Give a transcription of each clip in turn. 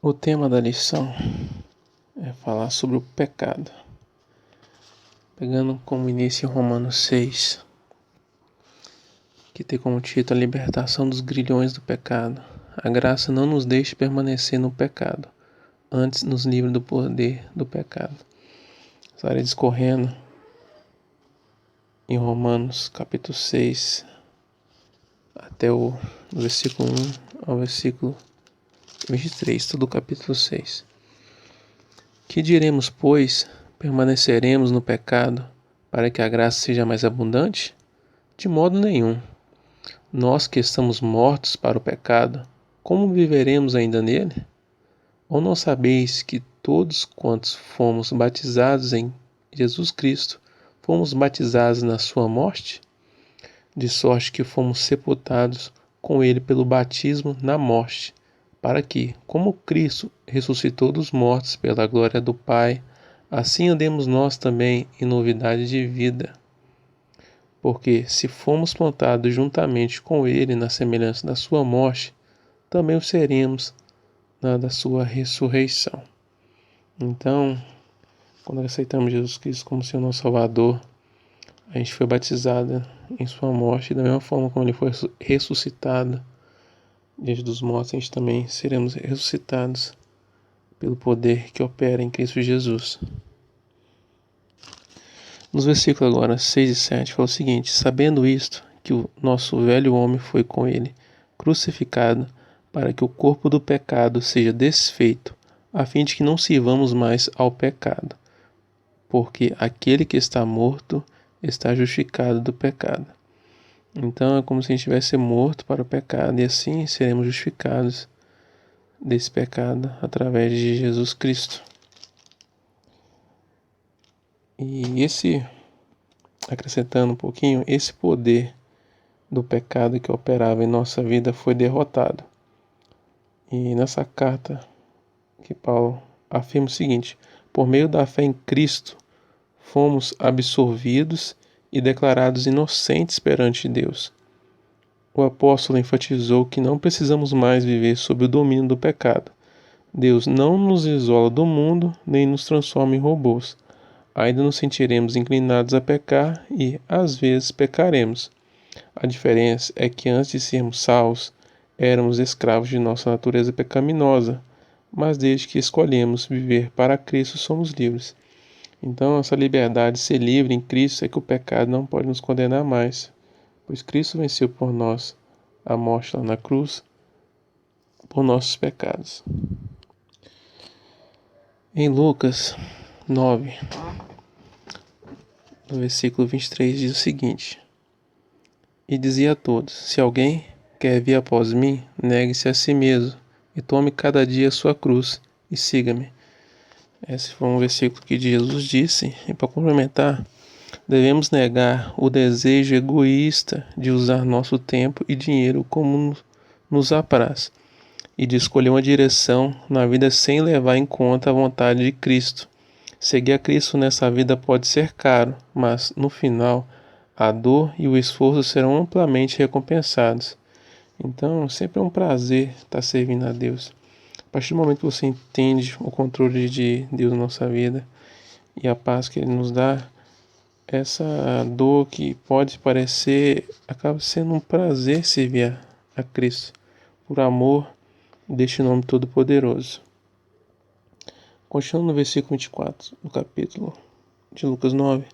O tema da lição é falar sobre o pecado, pegando como início Romanos 6, que tem como título a libertação dos grilhões do pecado. A graça não nos deixe permanecer no pecado, antes nos livre do poder do pecado. Estarei discorrendo em Romanos capítulo 6, até o versículo 1 ao versículo 23, todo o capítulo 6. Que diremos, pois? Permaneceremos no pecado para que a graça seja mais abundante? De modo nenhum. Nós que estamos mortos para o pecado, como viveremos ainda nele? Ou não sabeis que todos quantos fomos batizados em Jesus Cristo, fomos batizados na sua morte? De sorte que fomos sepultados com ele pelo batismo na morte, para que, como Cristo ressuscitou dos mortos pela glória do Pai, assim andemos nós também em novidade de vida. Porque, se fomos plantados juntamente com ele na semelhança da sua morte, também o seremos na da sua ressurreição. Então, quando aceitamos Jesus Cristo como Senhor nosso Salvador, a gente foi batizado em sua morte, e da mesma forma como ele foi ressuscitado diante dos mortos, a gente também seremos ressuscitados pelo poder que opera em Cristo Jesus. Nos versículos agora 6 e 7 fala o seguinte: sabendo isto, que o nosso velho homem foi com ele crucificado, para que o corpo do pecado seja desfeito, a fim de que não sirvamos mais ao pecado, porque aquele que está morto está justificado do pecado. Então é como se a gente tivesse morto para o pecado, e assim seremos justificados desse pecado através de Jesus Cristo. E acrescentando um pouquinho, esse poder do pecado que operava em nossa vida foi derrotado. E nessa carta que Paulo afirma o seguinte: por meio da fé em Cristo, fomos absolvidos e declarados inocentes perante Deus. O apóstolo enfatizou que não precisamos mais viver sob o domínio do pecado. Deus não nos isola do mundo, nem nos transforma em robôs. Ainda nos sentiremos inclinados a pecar e, às vezes, pecaremos. A diferença é que antes de sermos salvos, éramos escravos de nossa natureza pecaminosa, mas desde que escolhemos viver para Cristo, somos livres. Então, essa liberdade de ser livre em Cristo é que o pecado não pode nos condenar mais, pois Cristo venceu por nós a morte lá na cruz, por nossos pecados. Em Lucas 9, no versículo 23, diz o seguinte: e dizia a todos: se alguém quer vir após mim, negue-se a si mesmo, e tome cada dia a sua cruz, e siga-me. Esse foi um versículo que Jesus disse, e para complementar, devemos negar o desejo egoísta de usar nosso tempo e dinheiro como nos apraz, e de escolher uma direção na vida sem levar em conta a vontade de Cristo. Seguir a Cristo nessa vida pode ser caro, mas no final a dor e o esforço serão amplamente recompensados. Então, sempre é um prazer estar servindo a Deus. A partir do momento que você entende o controle de Deus na nossa vida e a paz que Ele nos dá, essa dor que pode parecer, acaba sendo um prazer servir a Cristo, por amor deste nome todo-poderoso. Continuando no versículo 24 do capítulo de Lucas 9.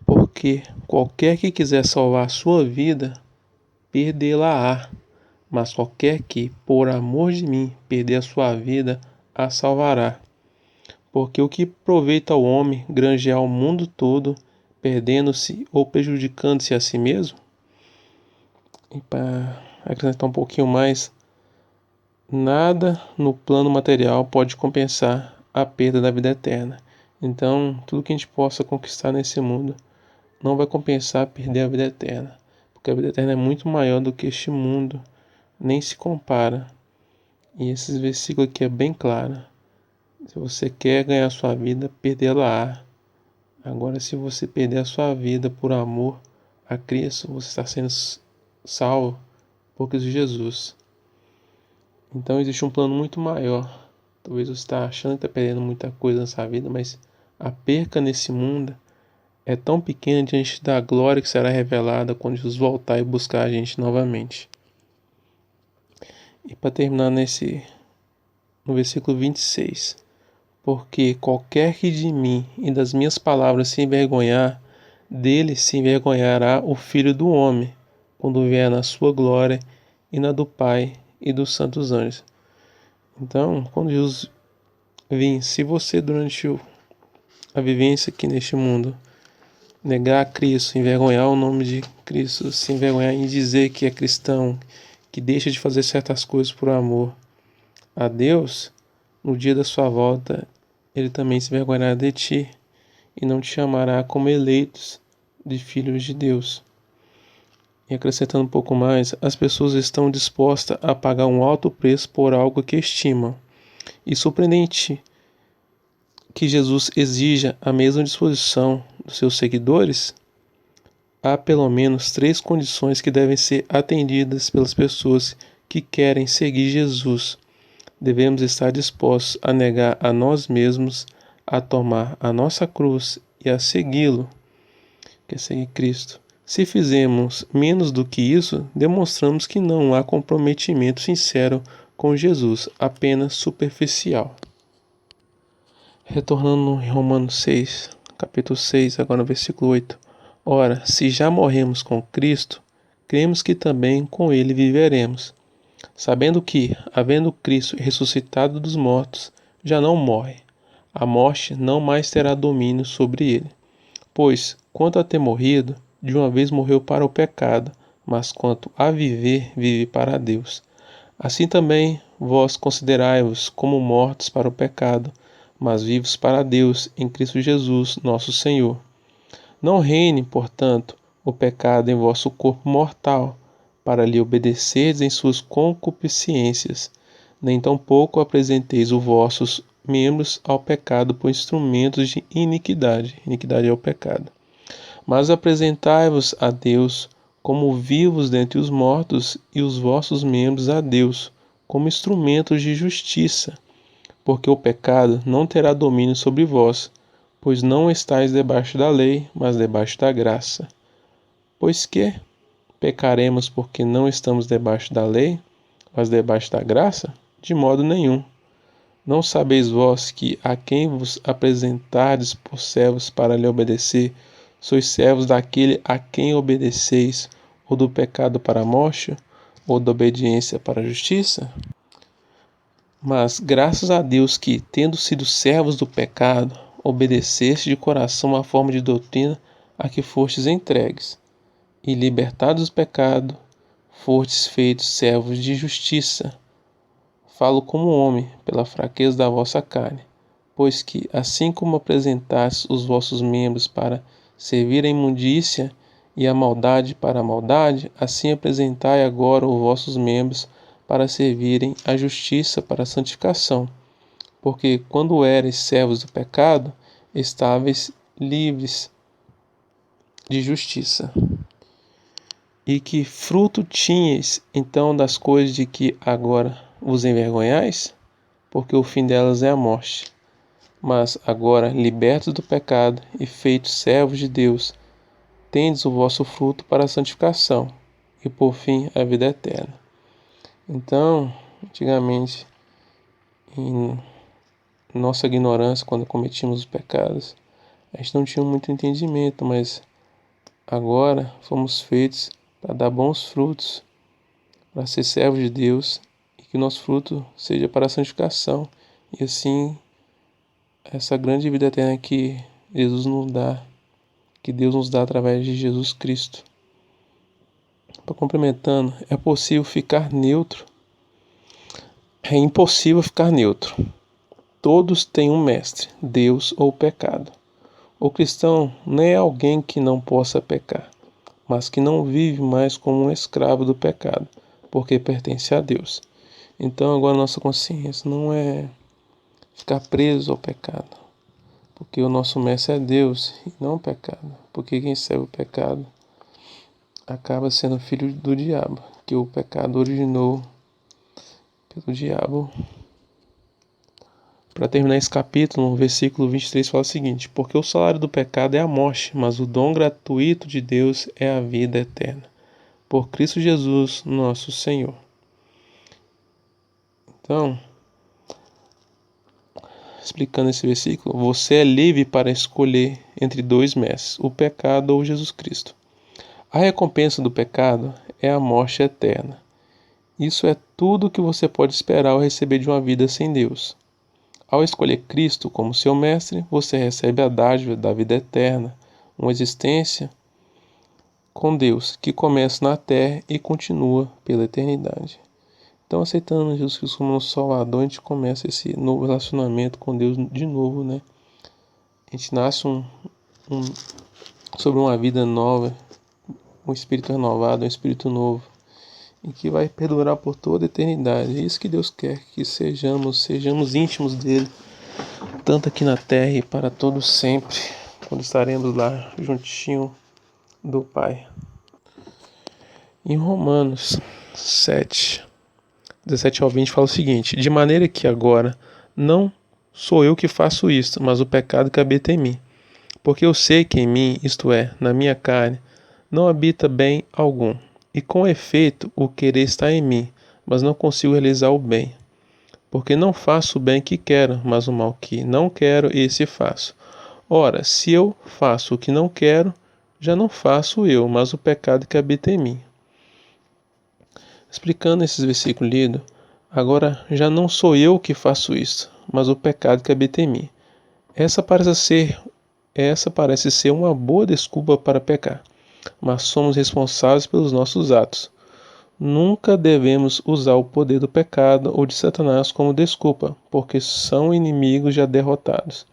Porque qualquer que quiser salvar a sua vida, perdê-la-á. Mas qualquer que, por amor de mim, perder a sua vida, a salvará. Porque o que aproveita ao homem granjear o mundo todo, perdendo-se ou prejudicando-se a si mesmo? E para acrescentar um pouquinho mais, nada no plano material pode compensar a perda da vida eterna. Então, tudo que a gente possa conquistar nesse mundo não vai compensar perder a vida eterna, porque a vida eterna é muito maior do que este mundo, nem se compara. E esse versículo aqui é bem claro. Se você quer ganhar a sua vida, perdê-la-á. Agora, se você perder a sua vida por amor a Cristo, você está sendo salvo por Cristo Jesus. Então existe um plano muito maior Talvez você está achando que está perdendo muita coisa nessa vida, mas a perca nesse mundo é tão pequena diante da glória que será revelada quando Jesus voltar e buscar a gente novamente. E para terminar no versículo 26. Porque qualquer que de mim e das minhas palavras se envergonhar, dele se envergonhará o Filho do Homem, quando vier na sua glória e na do Pai e dos santos anjos. Então, quando Jesus vir, se você durante a vivência aqui neste mundo negar a Cristo, envergonhar o nome de Cristo, se envergonhar em dizer que é cristão, que deixa de fazer certas coisas por amor a Deus, no dia da sua volta, ele também se envergonhará de ti e não te chamará como eleitos de filhos de Deus. E acrescentando um pouco mais, as pessoas estão dispostas a pagar um alto preço por algo que estimam. E surpreendente que Jesus exija a mesma disposição dos seus seguidores. Há pelo menos 3 condições que devem ser atendidas pelas pessoas que querem seguir Jesus. Devemos estar dispostos a negar a nós mesmos, a tomar a nossa cruz e a segui-lo, que é seguir Cristo. Se fizermos menos do que isso, demonstramos que não há comprometimento sincero com Jesus, apenas superficial. Retornando em Romanos 6, capítulo 6, agora no versículo 8. Ora, se já morremos com Cristo, cremos que também com ele viveremos, sabendo que, havendo Cristo ressuscitado dos mortos, já não morre. A morte não mais terá domínio sobre ele. Pois, quanto a ter morrido, de uma vez morreu para o pecado, mas quanto a viver, vive para Deus. Assim também vós considerai-vos como mortos para o pecado, mas vivos para Deus em Cristo Jesus, nosso Senhor. Não reine, portanto, o pecado em vosso corpo mortal, para lhe obedecerdes em suas concupiscências, nem tampouco apresenteis os vossos membros ao pecado por instrumentos de iniquidade. Iniquidade é o pecado. Mas apresentai-vos a Deus como vivos dentre os mortos, e os vossos membros a Deus como instrumentos de justiça. Porque o pecado não terá domínio sobre vós, pois não estáis debaixo da lei, mas debaixo da graça. Pois que pecaremos porque não estamos debaixo da lei, mas debaixo da graça? De modo nenhum. Não sabeis vós que a quem vos apresentardes por servos para lhe obedecer, sois servos daquele a quem obedeceis, ou do pecado para a morte, ou da obediência para a justiça? Mas graças a Deus que, tendo sido servos do pecado, obedeceste de coração à forma de doutrina a que fostes entregues, e libertados do pecado, fostes feitos servos de justiça. Falo como homem, pela fraqueza da vossa carne, pois que, assim como apresentastes os vossos membros para servir à imundícia e a maldade para a maldade, assim apresentai agora os vossos membros para servirem à justiça para a santificação. Porque quando eres servos do pecado, estáveis livres de justiça. E que fruto tinhais então das coisas de que agora vos envergonhais? Porque o fim delas é a morte. Mas agora, libertos do pecado e feitos servos de Deus, tendes o vosso fruto para a santificação, e por fim a vida eterna. Então, antigamente, em nossa ignorância, quando cometíamos os pecados, a gente não tinha muito entendimento, mas agora fomos feitos para dar bons frutos, para ser servos de Deus, e que nosso fruto seja para a santificação, e assim essa grande vida eterna que Jesus nos dá, que Deus nos dá através de Jesus Cristo. Para complementando, é possível ficar neutro? É impossível ficar neutro. Todos têm um mestre, Deus ou o pecado. O cristão não é alguém que não possa pecar, mas que não vive mais como um escravo do pecado, porque pertence a Deus. Então agora nossa consciência não é ficar preso ao pecado, porque o nosso mestre é Deus e não o pecado, porque quem serve o pecado acaba sendo filho do diabo, que o pecado originou pelo diabo. Para terminar esse capítulo, no versículo 23 fala o seguinte: porque o salário do pecado é a morte, mas o dom gratuito de Deus é a vida eterna. Por Cristo Jesus, nosso Senhor. Então, explicando esse versículo, você é livre para escolher entre dois mestres, o pecado ou Jesus Cristo. A recompensa do pecado é a morte eterna. Isso é tudo o que você pode esperar ao receber de uma vida sem Deus. Ao escolher Cristo como seu mestre, você recebe a dádiva da vida eterna, uma existência com Deus que começa na terra e continua pela eternidade. Então, aceitando Jesus Cristo como nosso Salvador, a gente começa esse novo relacionamento com Deus de novo, né? A gente nasce sobre uma vida nova, um espírito renovado, um espírito novo, e que vai perdurar por toda a eternidade. É isso que Deus quer, que sejamos íntimos dele, tanto aqui na terra e para todos sempre, quando estaremos lá juntinho do Pai. Em Romanos 7, 17 ao 20 fala o seguinte: de maneira que agora não sou eu que faço isto, mas o pecado que habita em mim. Porque eu sei que em mim, isto é, na minha carne, não habita bem algum. E com efeito, o querer está em mim, mas não consigo realizar o bem. Porque não faço o bem que quero, mas o mal que não quero, esse faço. Ora, se eu faço o que não quero, já não faço eu, mas o pecado que habita em mim. Explicando esses versículos lidos, agora já não sou eu que faço isto, mas o pecado que habita em mim. Essa parece ser uma boa desculpa para pecar, mas somos responsáveis pelos nossos atos. Nunca devemos usar o poder do pecado ou de Satanás como desculpa, porque são inimigos já derrotados.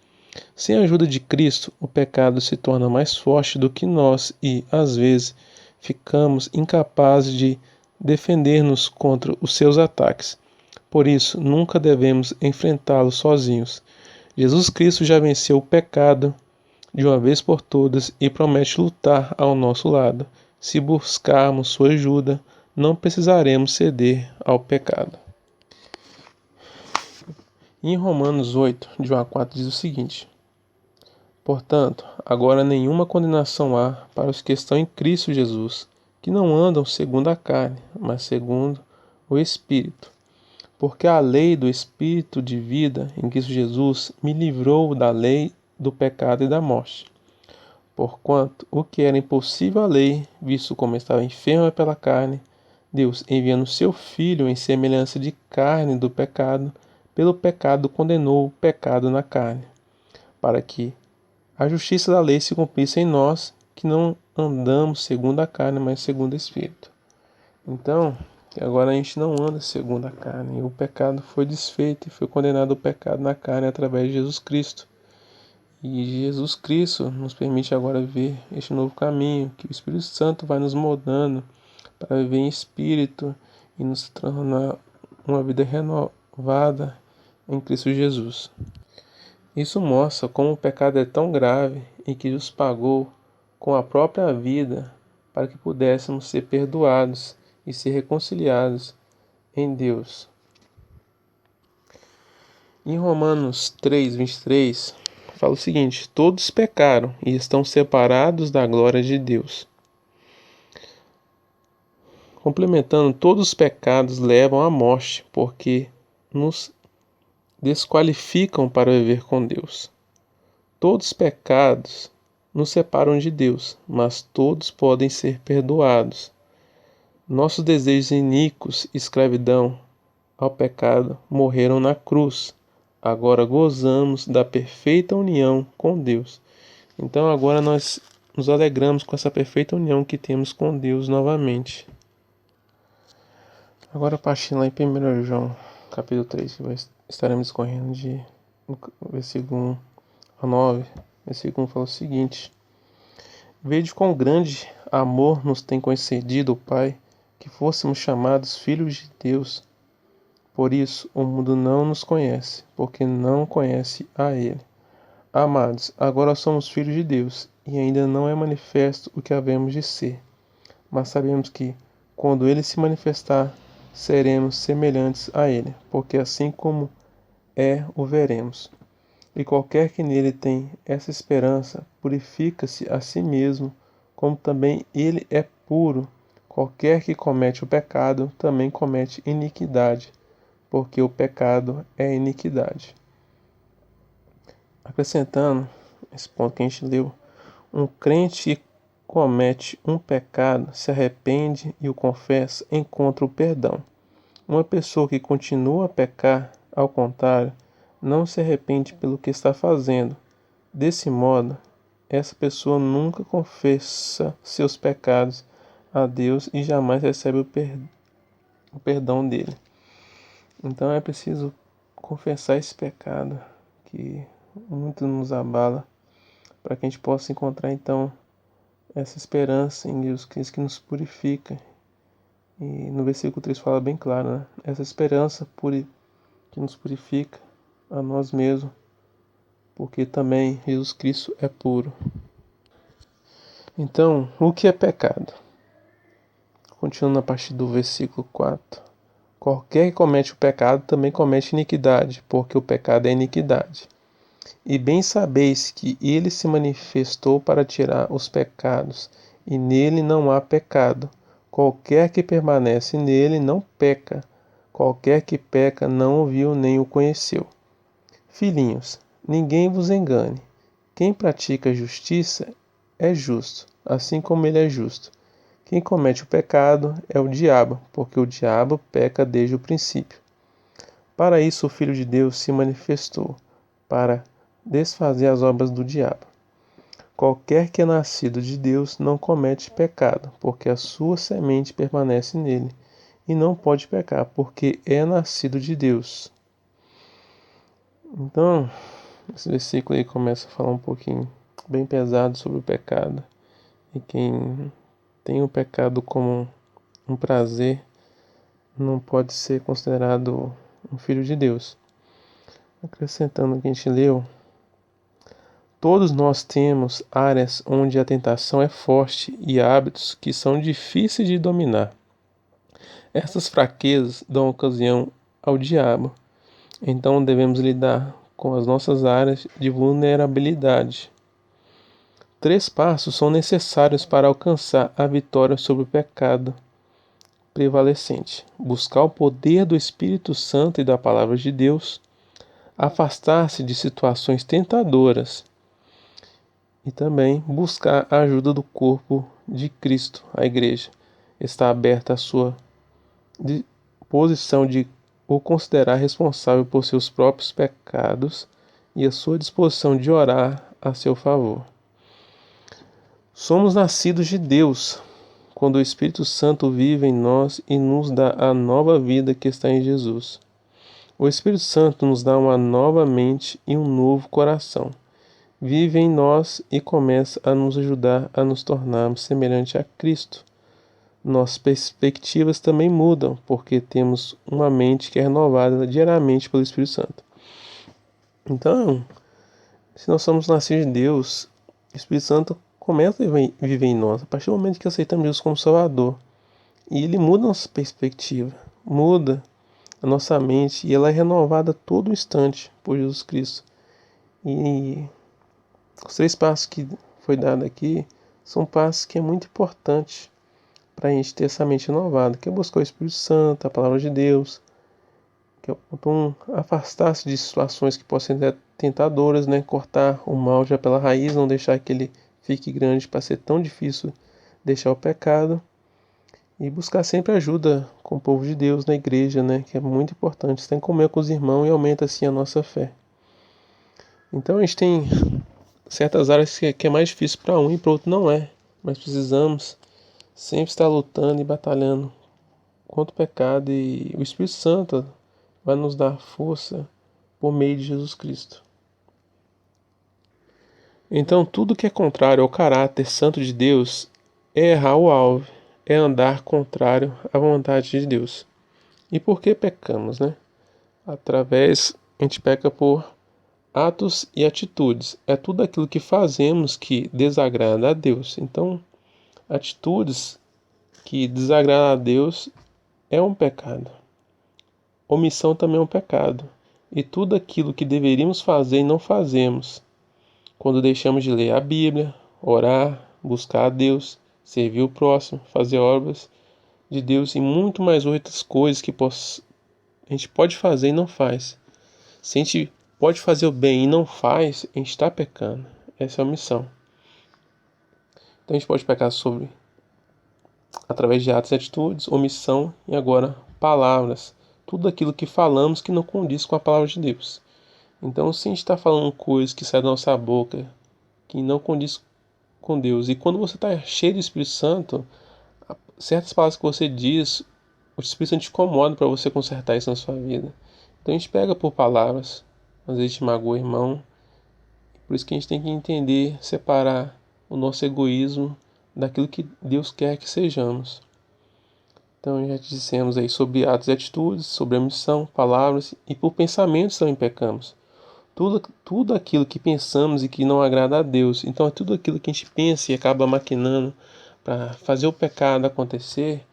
Sem a ajuda de Cristo, o pecado se torna mais forte do que nós e, às vezes, ficamos incapazes de defender-nos contra os seus ataques. Por isso, nunca devemos enfrentá-lo sozinhos. Jesus Cristo já venceu o pecado de uma vez por todas e promete lutar ao nosso lado. Se buscarmos sua ajuda, não precisaremos ceder ao pecado. Em Romanos 8, de 1 a 4, diz o seguinte: portanto, agora nenhuma condenação há para os que estão em Cristo Jesus, que não andam segundo a carne, mas segundo o Espírito. Porque a lei do Espírito de vida em Cristo Jesus me livrou da lei do pecado e da morte. Porquanto o que era impossível à lei, visto como estava enferma pela carne, Deus, enviando seu Filho em semelhança de carne do pecado, pelo pecado condenou o pecado na carne, para que a justiça da lei se cumprisse em nós, que não andamos segundo a carne, mas segundo o Espírito. Então, agora a gente não anda segundo a carne, e o pecado foi desfeito e foi condenado o pecado na carne através de Jesus Cristo. E Jesus Cristo nos permite agora ver este novo caminho, que o Espírito Santo vai nos moldando para viver em espírito e nos tornar uma vida renovada em Cristo Jesus. Isso mostra como o pecado é tão grave e que Jesus pagou com a própria vida para que pudéssemos ser perdoados e ser reconciliados em Deus. Em Romanos 3, 23, fala o seguinte: todos pecaram e estão separados da glória de Deus. Complementando, todos os pecados levam à morte, porque nos desqualificam para viver com Deus. Todos os pecados nos separam de Deus, mas todos podem ser perdoados. Nossos desejos iníquos e escravidão ao pecado morreram na cruz. Agora gozamos da perfeita união com Deus. Então agora nós nos alegramos com essa perfeita união que temos com Deus novamente. Agora partindo lá em 1 João, capítulo 3, que estaremos correndo de versículo 1 a 9. Versículo 1 fala o seguinte: vede quão grande amor nos tem concedido o Pai, que fôssemos chamados filhos de Deus. Por isso o mundo não nos conhece, porque não conhece a Ele. Amados, agora somos filhos de Deus, e ainda não é manifesto o que havemos de ser. Mas sabemos que, quando Ele se manifestar, seremos semelhantes a Ele, porque assim como o veremos. E qualquer que nele tem essa esperança, purifica-se a si mesmo, como também ele é puro. Qualquer que comete o pecado, também comete iniquidade, porque o pecado é iniquidade. Acrescentando esse ponto que a gente leu, um crente que comete um pecado, se arrepende e o confessa, encontra o perdão. Uma pessoa que continua a pecar, ao contrário, não se arrepende pelo que está fazendo. Desse modo, essa pessoa nunca confessa seus pecados a Deus e jamais recebe o perdão dele. Então é preciso confessar esse pecado que muito nos abala, para que a gente possa encontrar então essa esperança em Jesus Cristo que nos purifica. E no versículo 3 fala bem claro, né? Essa esperança que nos purifica a nós mesmos, porque também Jesus Cristo é puro. Então, o que é pecado? Continuando a partir do versículo 4. Qualquer que comete o pecado também comete iniquidade, porque o pecado é iniquidade. E bem sabeis que ele se manifestou para tirar os pecados, e nele não há pecado. Qualquer que permanece nele não peca. Qualquer que peca não o viu nem o conheceu. Filhinhos, ninguém vos engane. Quem pratica justiça é justo, assim como ele é justo. Quem comete o pecado é o diabo, porque o diabo peca desde o princípio. Para isso o Filho de Deus se manifestou, para desfazer as obras do diabo. Qualquer que é nascido de Deus não comete pecado, porque a sua semente permanece nele, e não pode pecar, porque é nascido de Deus. Então, esse versículo aí começa a falar um pouquinho bem pesado sobre o pecado. E quem tem o pecado como um prazer não pode ser considerado um filho de Deus. Acrescentando o que a gente leu, todos nós temos áreas onde a tentação é forte e hábitos que são difíceis de dominar. Essas fraquezas dão ocasião ao diabo. Então devemos lidar com as nossas áreas de vulnerabilidade. 3 passos são necessários para alcançar a vitória sobre o pecado prevalecente: buscar o poder do Espírito Santo e da Palavra de Deus, afastar-se de situações tentadoras e também buscar a ajuda do corpo de Cristo. A igreja está aberta à sua posição de o considerar responsável por seus próprios pecados e à sua disposição de orar a seu favor. Somos nascidos de Deus quando o Espírito Santo vive em nós e nos dá a nova vida que está em Jesus. O Espírito Santo nos dá uma nova mente e um novo coração. Vive em nós e começa a nos ajudar a nos tornarmos semelhante a Cristo. Nossas perspectivas também mudam, porque temos uma mente que é renovada diariamente pelo Espírito Santo. Então, se nós somos nascidos de Deus, o Espírito Santo começa a viver em nós, a partir do momento que aceitamos Jesus como Salvador. E ele muda a nossa perspectiva, muda a nossa mente, e ela é renovada a todo instante por Jesus Cristo. E os 3 passos que foi dado aqui são passos que é muito importante para a gente ter essa mente renovada, que é buscar o Espírito Santo, a Palavra de Deus, que é afastar-se de situações que possam ser tentadoras, né? Cortar o mal já pela raiz, não deixar que ele fique grande para ser tão difícil deixar o pecado, e buscar sempre ajuda com o povo de Deus na igreja, né? Que é muito importante. Você tem que comer com os irmãos e aumenta assim a nossa fé. Então a gente tem certas áreas que é mais difícil para um e para outro não é, mas precisamos sempre estar lutando e batalhando contra o pecado, e o Espírito Santo vai nos dar força por meio de Jesus Cristo. Então, tudo que é contrário ao caráter santo de Deus é errar o alvo, é andar contrário à vontade de Deus. E por que pecamos, né? A gente peca por atos e atitudes. É tudo aquilo que fazemos que desagrada a Deus. Então, atitudes que desagradam a Deus é um pecado. Omissão também é um pecado. e tudo aquilo que deveríamos fazer e não fazemos. Quando deixamos de ler a Bíblia, orar, buscar a Deus, servir o próximo, fazer obras de Deus e muito mais outras coisas que a gente pode fazer e não faz. Se a gente pode fazer o bem e não faz, a gente está pecando. Essa é a missão. Então a gente pode pecar através de atos e atitudes, omissão e agora palavras. Tudo aquilo que falamos que não condiz com a palavra de Deus. Então se a gente está falando coisas que saem da nossa boca, que não condiz com Deus, e quando você está cheio do Espírito Santo, certas palavras que você diz, o Espírito Santo te incomoda para você consertar isso na sua vida. Então a gente pega por palavras, às vezes te magoa o irmão. Por isso que a gente tem que entender, separar o nosso egoísmo daquilo que Deus quer que sejamos. Então já dissemos aí sobre atos e atitudes, sobre a missão, palavras e por pensamentos também pecamos. Tudo aquilo que pensamos e que não agrada a Deus. Então é tudo aquilo que a gente pensa e acaba maquinando para fazer o pecado acontecer,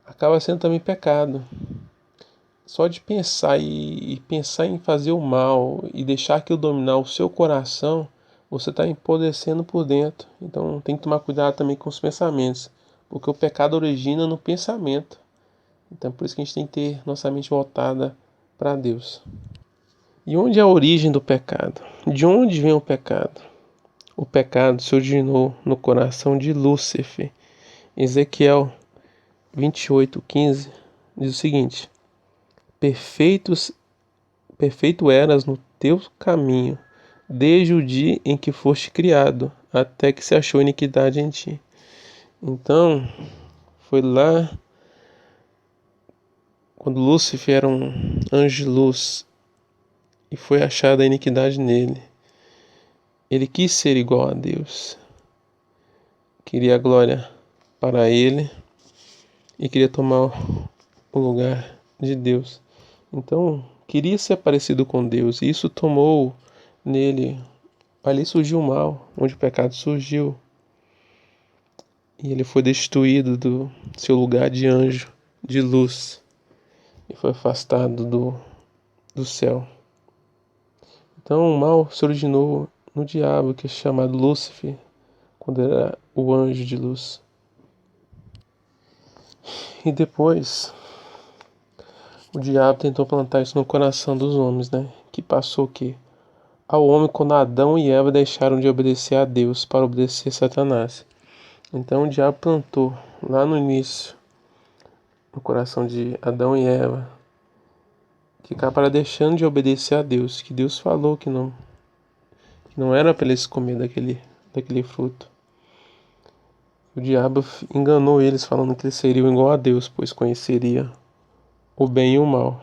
acaba sendo também pecado. Só de pensar e pensar em fazer o mal e deixar aquilo dominar o seu coração, você está empobrecendo por dentro. Então tem que tomar cuidado também com os pensamentos, porque o pecado origina no pensamento. Então por isso que a gente tem que ter nossa mente voltada para Deus. E onde é a origem do pecado? De onde vem o pecado? O pecado se originou no coração de Lúcifer. Ezequiel 28:15 diz o seguinte: Perfeito eras no teu caminho, desde o dia em que foste criado, até que se achou iniquidade em ti. Então, foi lá quando Lúcifer era um anjo de luz e foi achada a iniquidade nele. Ele quis ser igual a Deus, queria a glória para ele e queria tomar o lugar de Deus. Então, queria ser parecido com Deus, e isso tomou nele. Ali surgiu o mal, onde o pecado surgiu. E ele foi destituído do seu lugar de anjo, de luz, e foi afastado do céu. Então o mal se originou no diabo, que é chamado Lúcifer, quando era o anjo de luz. E depois, o diabo tentou plantar isso no coração dos homens, né? Que passou o quê? Ao homem quando Adão e Eva deixaram de obedecer a Deus para obedecer a Satanás. Então o diabo plantou lá no início, no coração de Adão e Eva, que acabaram deixando de obedecer a Deus, que Deus falou que não era para eles comer daquele fruto. O diabo enganou eles falando que eles seriam igual a Deus, pois conheceria o bem e o mal.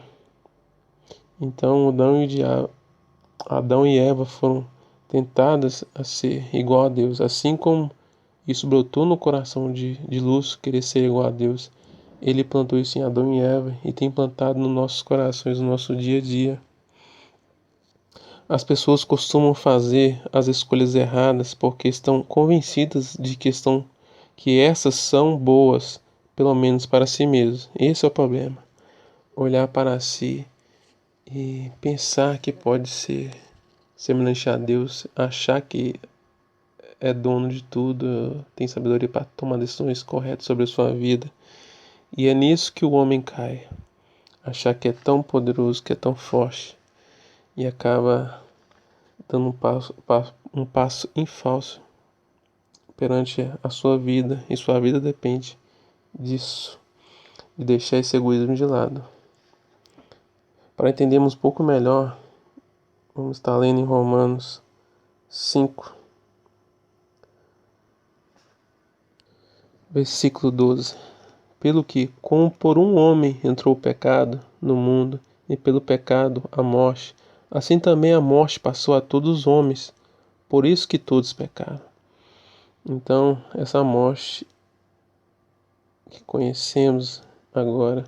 Então Adão e Eva foram tentados a ser igual a Deus, assim como isso brotou no coração de Lúcio, querer ser igual a Deus. Ele plantou isso em Adão e Eva e tem plantado nos nossos corações, no nosso dia a dia. As pessoas costumam fazer as escolhas erradas porque estão convencidas de que essas são boas, pelo menos para si mesmos. Esse é o problema. Olhar para si e pensar que pode ser semelhante a Deus, achar que é dono de tudo, tem sabedoria para tomar decisões corretas sobre a sua vida. E é nisso que o homem cai. Achar que é tão poderoso, que é tão forte, e acaba dando um passo em falso perante a sua vida, e sua vida depende disso, de deixar esse egoísmo de lado. Para entendermos um pouco melhor, vamos estar lendo em Romanos 5, versículo 12. Pelo que, como por um homem entrou o pecado no mundo, e pelo pecado a morte, assim também a morte passou a todos os homens, por isso que todos pecaram. Então, essa morte que conhecemos agora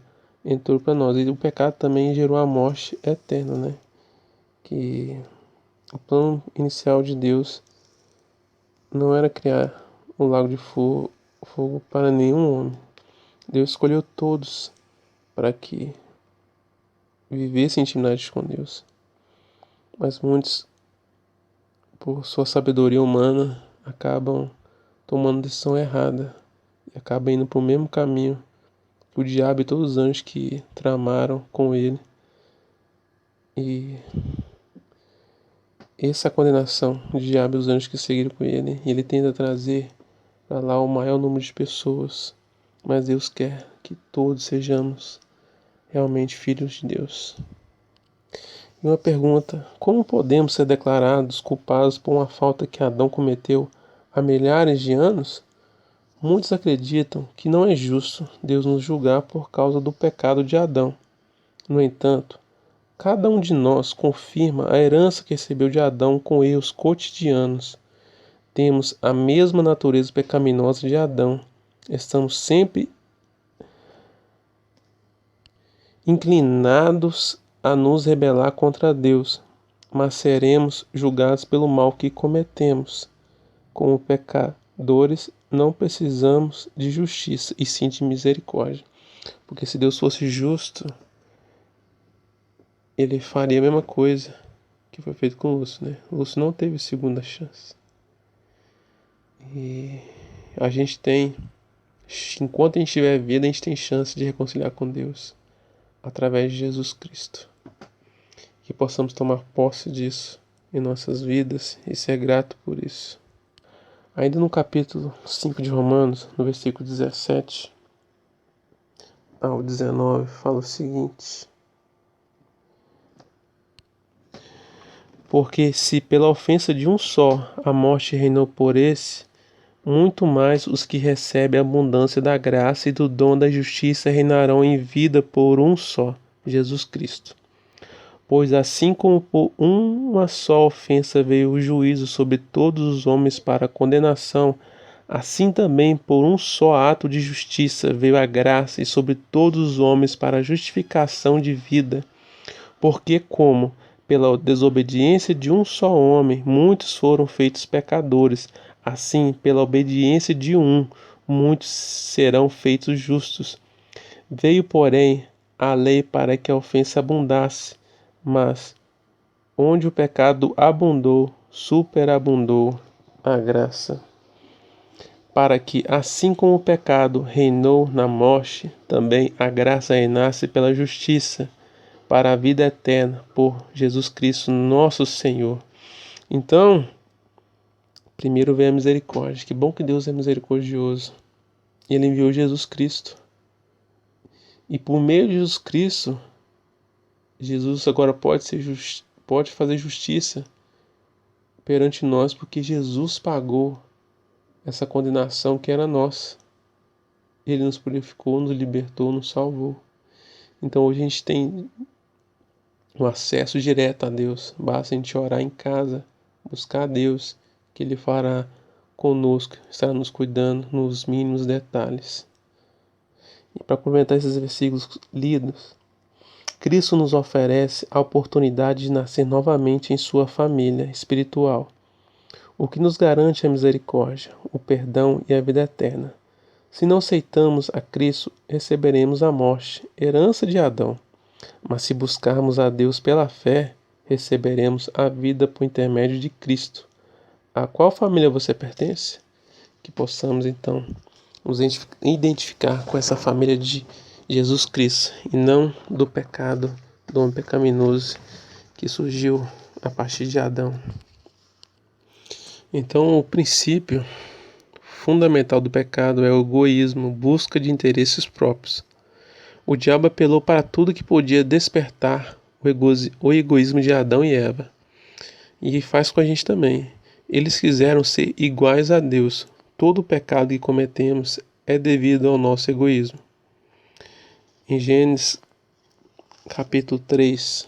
entrou para nós. E o pecado também gerou a morte eterna, né? Que o plano inicial de Deus não era criar um lago de fogo para nenhum homem. Deus escolheu todos para que vivessem em intimidade com Deus. Mas muitos, por sua sabedoria humana, acabam tomando decisão errada e acabam indo para o mesmo caminho que o diabo e todos os anjos que tramaram com ele. E essa condenação do diabo e os anjos que seguiram com ele, ele tenta trazer para lá o maior número de pessoas. Mas Deus quer que todos sejamos realmente filhos de Deus. E uma pergunta: como podemos ser declarados culpados por uma falta que Adão cometeu há milhares de anos? Muitos acreditam que não é justo Deus nos julgar por causa do pecado de Adão. No entanto, cada um de nós confirma a herança que recebeu de Adão com erros cotidianos. Temos a mesma natureza pecaminosa de Adão. Estamos sempre inclinados a nos rebelar contra Deus, mas seremos julgados pelo mal que cometemos. Como pecadores, não precisamos de justiça, e sim de misericórdia. Porque se Deus fosse justo, ele faria a mesma coisa que foi feito com Lúcio, né? Lúcio não teve segunda chance. E a gente tem, enquanto a gente tiver vida, a gente tem chance de reconciliar com Deus através de Jesus Cristo. Que possamos tomar posse disso em nossas vidas e ser grato por isso. Ainda no capítulo 5 de Romanos, no versículo 17 ao 19, fala o seguinte: porque se pela ofensa de um só a morte reinou por esse, muito mais os que recebem a abundância da graça e do dom da justiça reinarão em vida por um só, Jesus Cristo. Pois assim como por uma só ofensa veio o juízo sobre todos os homens para a condenação, assim também por um só ato de justiça veio a graça e sobre todos os homens para a justificação de vida. Porque como pela desobediência de um só homem muitos foram feitos pecadores, assim pela obediência de um muitos serão feitos justos. Veio, porém, a lei para que a ofensa abundasse, mas onde o pecado abundou, superabundou a graça. Para que, assim como o pecado reinou na morte, também a graça reinasse pela justiça, para a vida eterna, por Jesus Cristo, nosso Senhor. Então, primeiro vem a misericórdia. Que bom que Deus é misericordioso. E Ele enviou Jesus Cristo. E por meio de Jesus Cristo, Jesus agora pode fazer justiça perante nós, porque Jesus pagou essa condenação que era nossa. Ele nos purificou, nos libertou, nos salvou. Então hoje a gente tem um acesso direto a Deus. Basta a gente orar em casa, buscar a Deus, que Ele fará conosco, estará nos cuidando nos mínimos detalhes. E para complementar esses versículos lidos, Cristo nos oferece a oportunidade de nascer novamente em sua família espiritual, o que nos garante a misericórdia, o perdão e a vida eterna. Se não aceitamos a Cristo, receberemos a morte, herança de Adão. Mas se buscarmos a Deus pela fé, receberemos a vida por intermédio de Cristo. A qual família você pertence? Que possamos então nos identificar com essa família de Jesus Cristo e não do pecado, do homem pecaminoso que surgiu a partir de Adão. Então, o princípio fundamental do pecado é o egoísmo, busca de interesses próprios. O diabo apelou para tudo que podia despertar o egoísmo de Adão e Eva. E faz com a gente também. Eles quiseram ser iguais a Deus. Todo o pecado que cometemos é devido ao nosso egoísmo. Em Gênesis capítulo 3,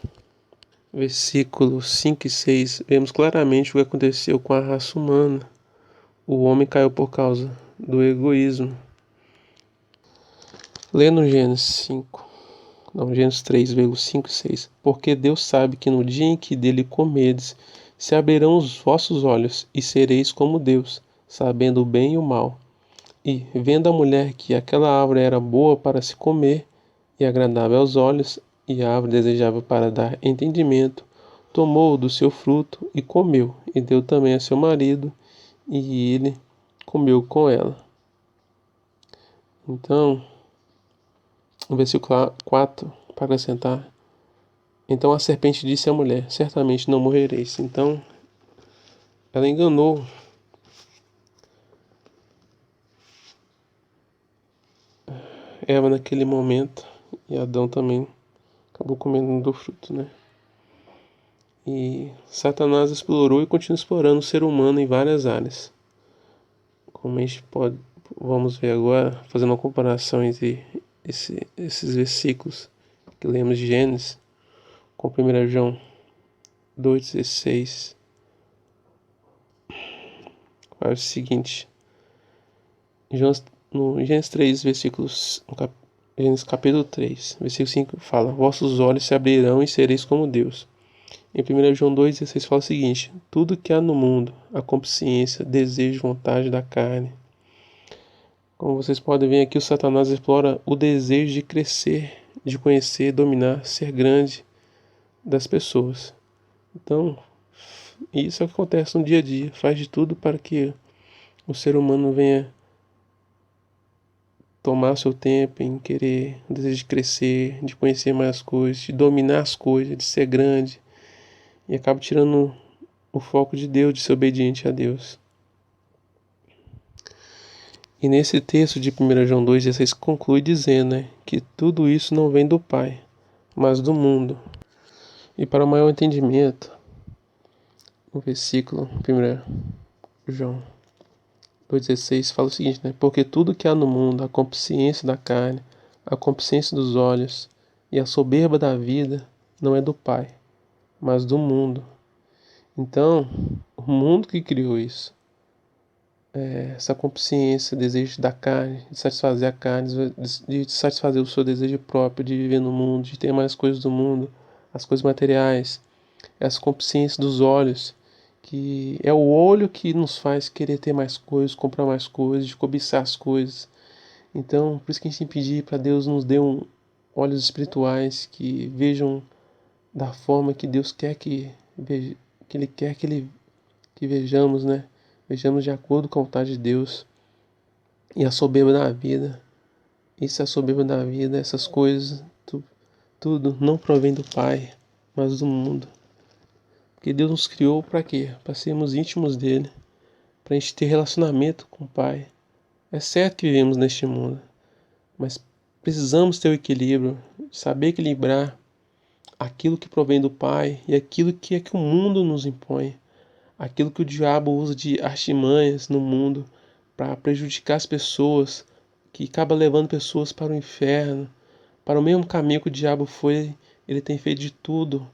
versículos 5 e 6, vemos claramente o que aconteceu com a raça humana. O homem caiu por causa do egoísmo. Lendo Gênesis 3, versículos 5 e 6. Porque Deus sabe que no dia em que dele comerdes, se abrirão os vossos olhos, e sereis como Deus, sabendo o bem e o mal. E, vendo a mulher que aquela árvore era boa para se comer, e agradável aos olhos, e a árvore desejável para dar entendimento, tomou do seu fruto e comeu, e deu também a seu marido, e ele comeu com ela. Então, no versículo 4, para acrescentar, então a serpente disse à mulher: certamente não morrereis. Então, ela enganou Eva naquele momento, e Adão também acabou comendo do fruto, né? E Satanás explorou e continua explorando o ser humano em várias áreas. Como a gente vamos ver agora, fazendo uma comparação entre esses versículos que lemos de Gênesis com 1 João 2,16. Faz o seguinte: no Gênesis 3, Gênesis capítulo 3, versículo 5 fala: vossos olhos se abrirão e sereis como Deus. Em 1 João 2,16 fala o seguinte: tudo que há no mundo, a consciência, desejo, vontade da carne. Como vocês podem ver aqui, o Satanás explora o desejo de crescer, de conhecer, dominar, ser grande das pessoas. Então, isso é o que acontece no dia a dia. Faz de tudo para que o ser humano venha tomar seu tempo em querer, o desejo de crescer, de conhecer mais coisas, de dominar as coisas, de ser grande. E acaba tirando o foco de Deus, de ser obediente a Deus. E nesse texto de 1 João 2,16 conclui dizendo, que tudo isso não vem do Pai, mas do mundo. E para maior entendimento, o versículo 1 João 2,16 fala o seguinte, porque tudo que há no mundo, a concupiscência da carne, a concupiscência dos olhos e a soberba da vida, não é do Pai, mas do mundo. Então, o mundo que criou isso. Essa consciência, desejo da carne, de satisfazer a carne, de satisfazer o seu desejo próprio, de viver no mundo, de ter mais coisas do mundo, as coisas materiais, essa consciência dos olhos, que é o olho que nos faz querer ter mais coisas, comprar mais coisas, de cobiçar as coisas. Então, por isso que a gente tem que pedir para Deus nos dê olhos espirituais que vejam da forma que Deus quer que Ele quer que vejamos, Vejamos de acordo com a vontade de Deus. E a soberba da vida. Isso é a soberba da vida, essas coisas, tudo não provém do Pai, mas do mundo. Porque Deus nos criou para quê? Para sermos íntimos dele, para a gente ter relacionamento com o Pai. É certo que vivemos neste mundo, mas precisamos ter o equilíbrio, saber equilibrar aquilo que provém do Pai e aquilo que é que o mundo nos impõe. Aquilo que o diabo usa de artimanhas no mundo para prejudicar as pessoas, que acaba levando pessoas para o inferno, para o mesmo caminho que o diabo foi. Ele tem feito de tudo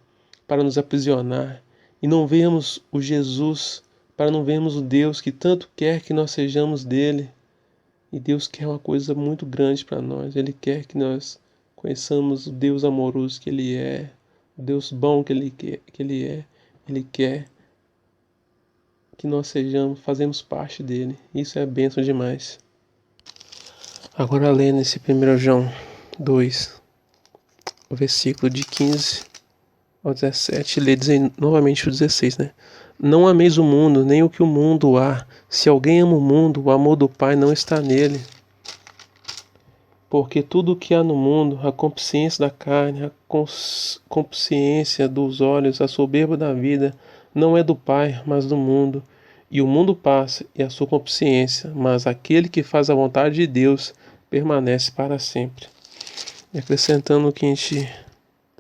para nos aprisionar. E não vemos o Jesus, para não vermos o Deus que tanto quer que nós sejamos dele. E Deus quer uma coisa muito grande para nós. Ele quer que nós conheçamos o Deus amoroso que ele é, o Deus bom que ele é. Ele quer que nós fazemos parte dele. Isso é bênção demais. Agora lendo esse 1 João 2, o versículo de 15 ao 17, lê novamente o 16, Não ameis o mundo, nem o que o mundo há. Se alguém ama o mundo, o amor do Pai não está nele. Porque tudo o que há no mundo, a consciência da carne, a consciência dos olhos, a soberba da vida, não é do Pai, mas do mundo. E o mundo passa e a sua consciência, mas aquele que faz a vontade de Deus permanece para sempre. E acrescentando o que a gente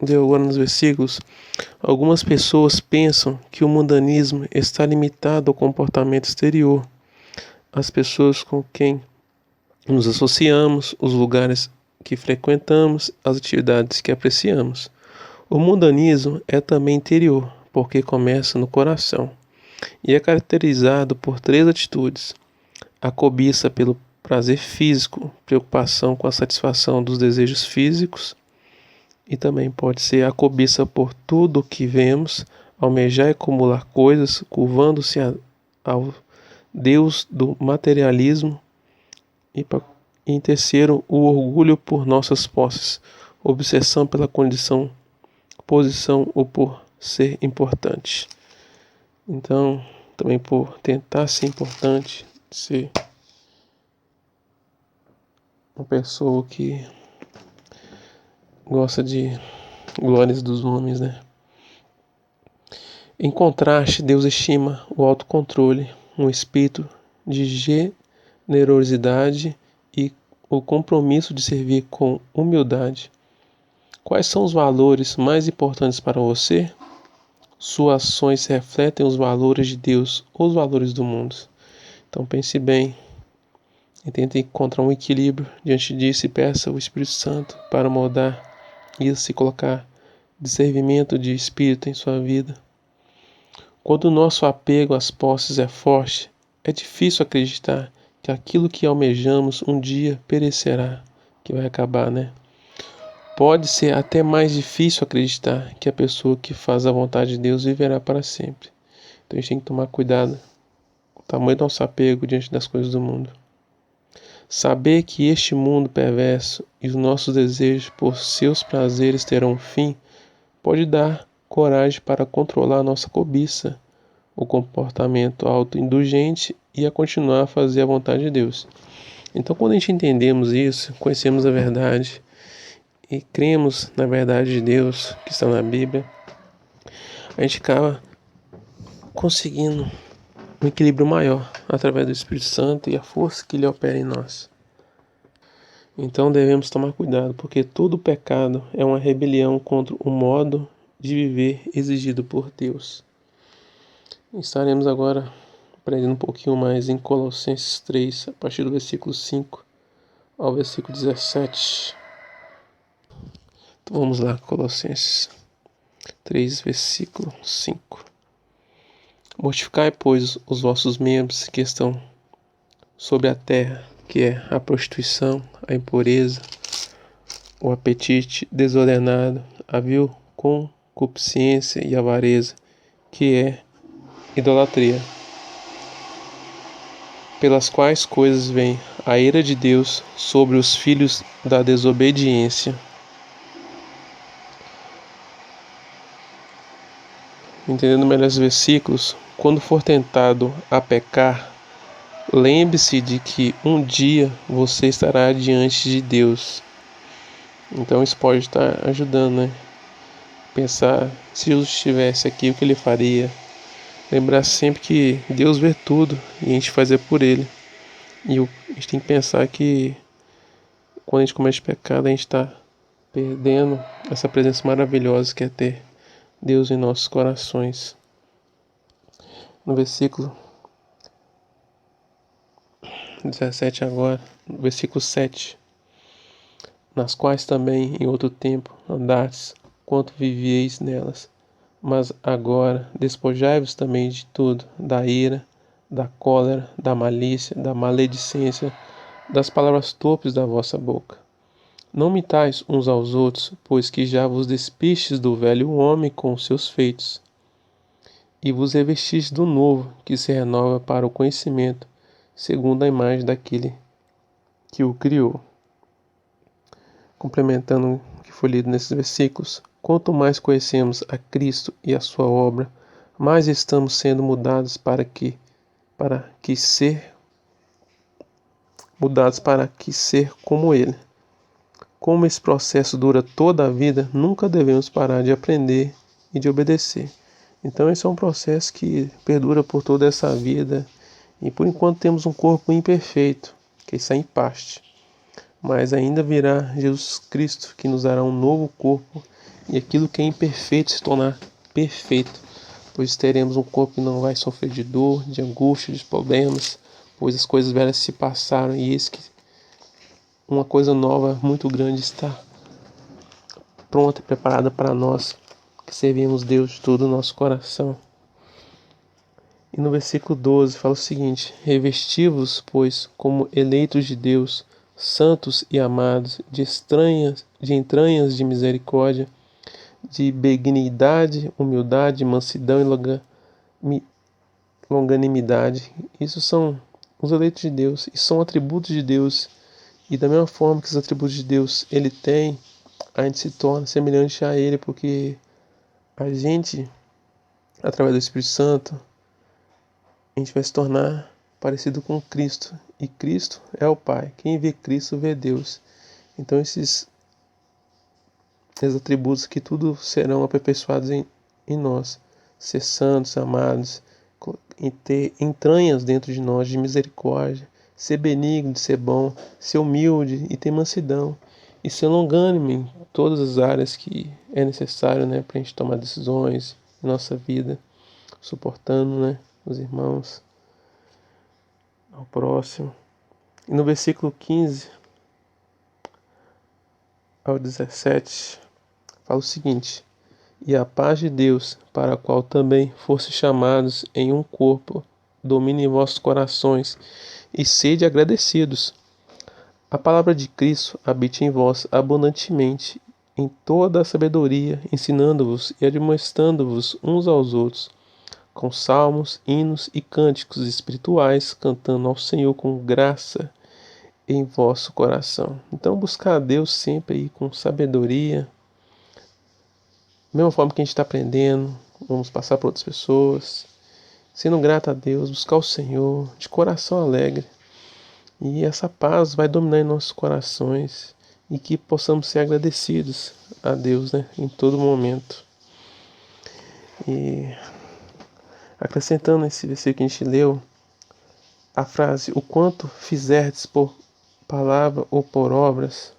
deu agora nos versículos, algumas pessoas pensam que o mundanismo está limitado ao comportamento exterior, às pessoas com quem nos associamos, os lugares que frequentamos, as atividades que apreciamos. O mundanismo é também interior, porque começa no coração. E é caracterizado por 3 atitudes: a cobiça pelo prazer físico, preocupação com a satisfação dos desejos físicos, e também pode ser a cobiça por tudo o que vemos, almejar e acumular coisas, curvando-se ao Deus do materialismo, e em terceiro, o orgulho por nossas posses, obsessão pela condição, posição ou por ser importante. Então, também por tentar ser importante, ser uma pessoa que gosta de glórias dos homens, né? Em contraste, Deus estima o autocontrole, um espírito de generosidade e o compromisso de servir com humildade. Quais são os valores mais importantes para você? Suas ações refletem os valores de Deus ou os valores do mundo? Então pense bem e tente encontrar um equilíbrio diante disso e peça ao Espírito Santo para moldar isso e colocar discernimento de espírito em sua vida. Quando o nosso apego às posses é forte, é difícil acreditar que aquilo que almejamos um dia perecerá, que vai acabar, né? Pode ser até mais difícil acreditar que a pessoa que faz a vontade de Deus viverá para sempre. Então a gente tem que tomar cuidado com o tamanho do nosso apego diante das coisas do mundo. Saber que este mundo perverso e os nossos desejos por seus prazeres terão um fim pode dar coragem para controlar nossa cobiça, o comportamento autoindulgente e a continuar a fazer a vontade de Deus. Então, quando a gente entendemos isso, conhecemos a verdade e cremos na verdade de Deus que está na Bíblia, a gente acaba conseguindo um equilíbrio maior através do Espírito Santo e a força que ele opera em nós. Então devemos tomar cuidado, porque todo pecado é uma rebelião contra o modo de viver exigido por Deus. Estaremos agora aprendendo um pouquinho mais em Colossenses 3, a partir do versículo 5 ao versículo 17. Então vamos lá, Colossenses 3, versículo 5. Mortificai, pois, os vossos membros que estão sobre a terra, que é a prostituição, a impureza, o apetite desordenado, a vil concupiscência e avareza, que é idolatria, pelas quais coisas vem a ira de Deus sobre os filhos da desobediência. Entendendo melhor os versículos, quando for tentado a pecar, lembre-se de que um dia você estará diante de Deus. Então isso pode estar ajudando, né? Pensar, se Jesus estivesse aqui, o que ele faria? Lembrar sempre que Deus vê tudo e a gente faz por ele. E a gente tem que pensar que quando a gente comete pecado, a gente está perdendo essa presença maravilhosa que é ter Deus em nossos corações. No versículo 17 agora, no versículo 7. Nas quais também em outro tempo andastes, quanto vivieis nelas. Mas agora despojai-vos também de tudo, da ira, da cólera, da malícia, da maledicência, das palavras torpes da vossa boca. Não mitais uns aos outros, pois que já vos despistes do velho homem com os seus feitos, e vos revestistes do novo, que se renova para o conhecimento, segundo a imagem daquele que o criou. Complementando o que foi lido nesses versículos, quanto mais conhecemos a Cristo e a sua obra, mais estamos sendo mudados para que ser como Ele. Como esse processo dura toda a vida, nunca devemos parar de aprender e de obedecer. Então esse é um processo que perdura por toda essa vida e por enquanto temos um corpo imperfeito, que está em parte. Mas ainda virá Jesus Cristo, que nos dará um novo corpo e aquilo que é imperfeito se tornar perfeito, pois teremos um corpo que não vai sofrer de dor, de angústia, de problemas, pois as coisas velhas se passaram e eis que uma coisa nova, muito grande, está pronta e preparada para nós, que servimos Deus de todo o nosso coração. E no versículo 12 fala o seguinte: revesti-vos, pois, como eleitos de Deus, santos e amados, de entranhas de misericórdia, de benignidade, humildade, mansidão e longanimidade. Isso são os eleitos de Deus e são atributos de Deus. E da mesma forma que os atributos de Deus Ele tem, a gente se torna semelhante a Ele, porque a gente, através do Espírito Santo, a gente vai se tornar parecido com Cristo. E Cristo é o Pai. Quem vê Cristo vê Deus. Então esses atributos que tudo serão aperfeiçoados em nós. Ser santos, amados, e ter entranhas dentro de nós de misericórdia, ser benigno, de ser bom, ser humilde e ter mansidão. E ser longânimo em todas as áreas que é necessário, né, para a gente tomar decisões em nossa vida, suportando, né, os irmãos, ao próximo. E no versículo 15 ao 17, fala o seguinte: E a paz de Deus, para a qual também foste chamados em um corpo, domine em vossos corações, e sede agradecidos. A palavra de Cristo habite em vós abundantemente, em toda a sabedoria, ensinando-vos e admoestando-vos uns aos outros, com salmos, hinos e cânticos espirituais, cantando ao Senhor com graça em vosso coração. Então, buscar a Deus sempre aí com sabedoria. Da mesma forma que a gente está aprendendo, vamos passar para outras pessoas, sendo grato a Deus, buscar o Senhor de coração alegre. E essa paz vai dominar em nossos corações e que possamos ser agradecidos a Deus, né, em todo momento. E acrescentando esse versículo que a gente leu, a frase: o quanto fizerdes por palavra ou por obras,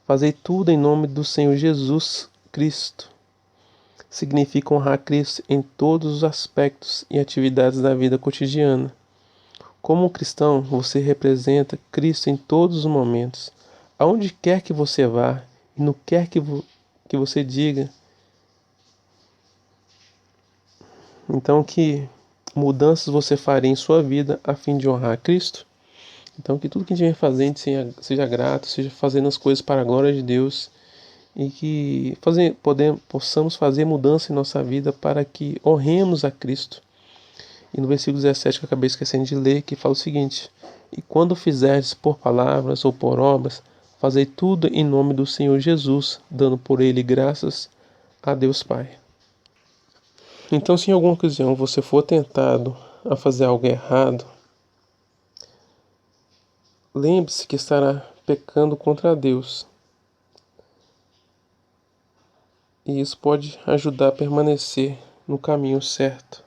fazei tudo em nome do Senhor Jesus Cristo. Significa honrar Cristo em todos os aspectos e atividades da vida cotidiana. Como um cristão, você representa Cristo em todos os momentos. Aonde quer que você vá e no que quer que você diga. Então, que mudanças você faria em sua vida a fim de honrar Cristo? Então, que tudo que a gente vem fazendo seja grato, seja fazendo as coisas para a glória de Deus e que possamos fazer mudança em nossa vida para que honremos a Cristo. E no versículo 17 que eu acabei esquecendo de ler, que fala o seguinte: E quando fizerdes por palavras ou por obras, fazei tudo em nome do Senhor Jesus, dando por ele graças a Deus Pai. Então, se em alguma ocasião você for tentado a fazer algo errado, lembre-se que estará pecando contra Deus. E isso pode ajudar a permanecer no caminho certo.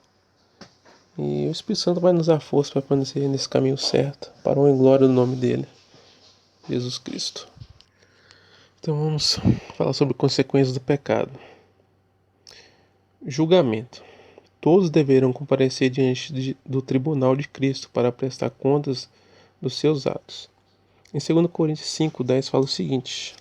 E o Espírito Santo vai nos dar força para permanecer nesse caminho certo, para a honra e glória do nome dele, Jesus Cristo. Então vamos falar sobre consequências do pecado. Julgamento. Todos deverão comparecer diante do tribunal de Cristo para prestar contas dos seus atos. Em 2 Coríntios 5:10 fala o seguinte: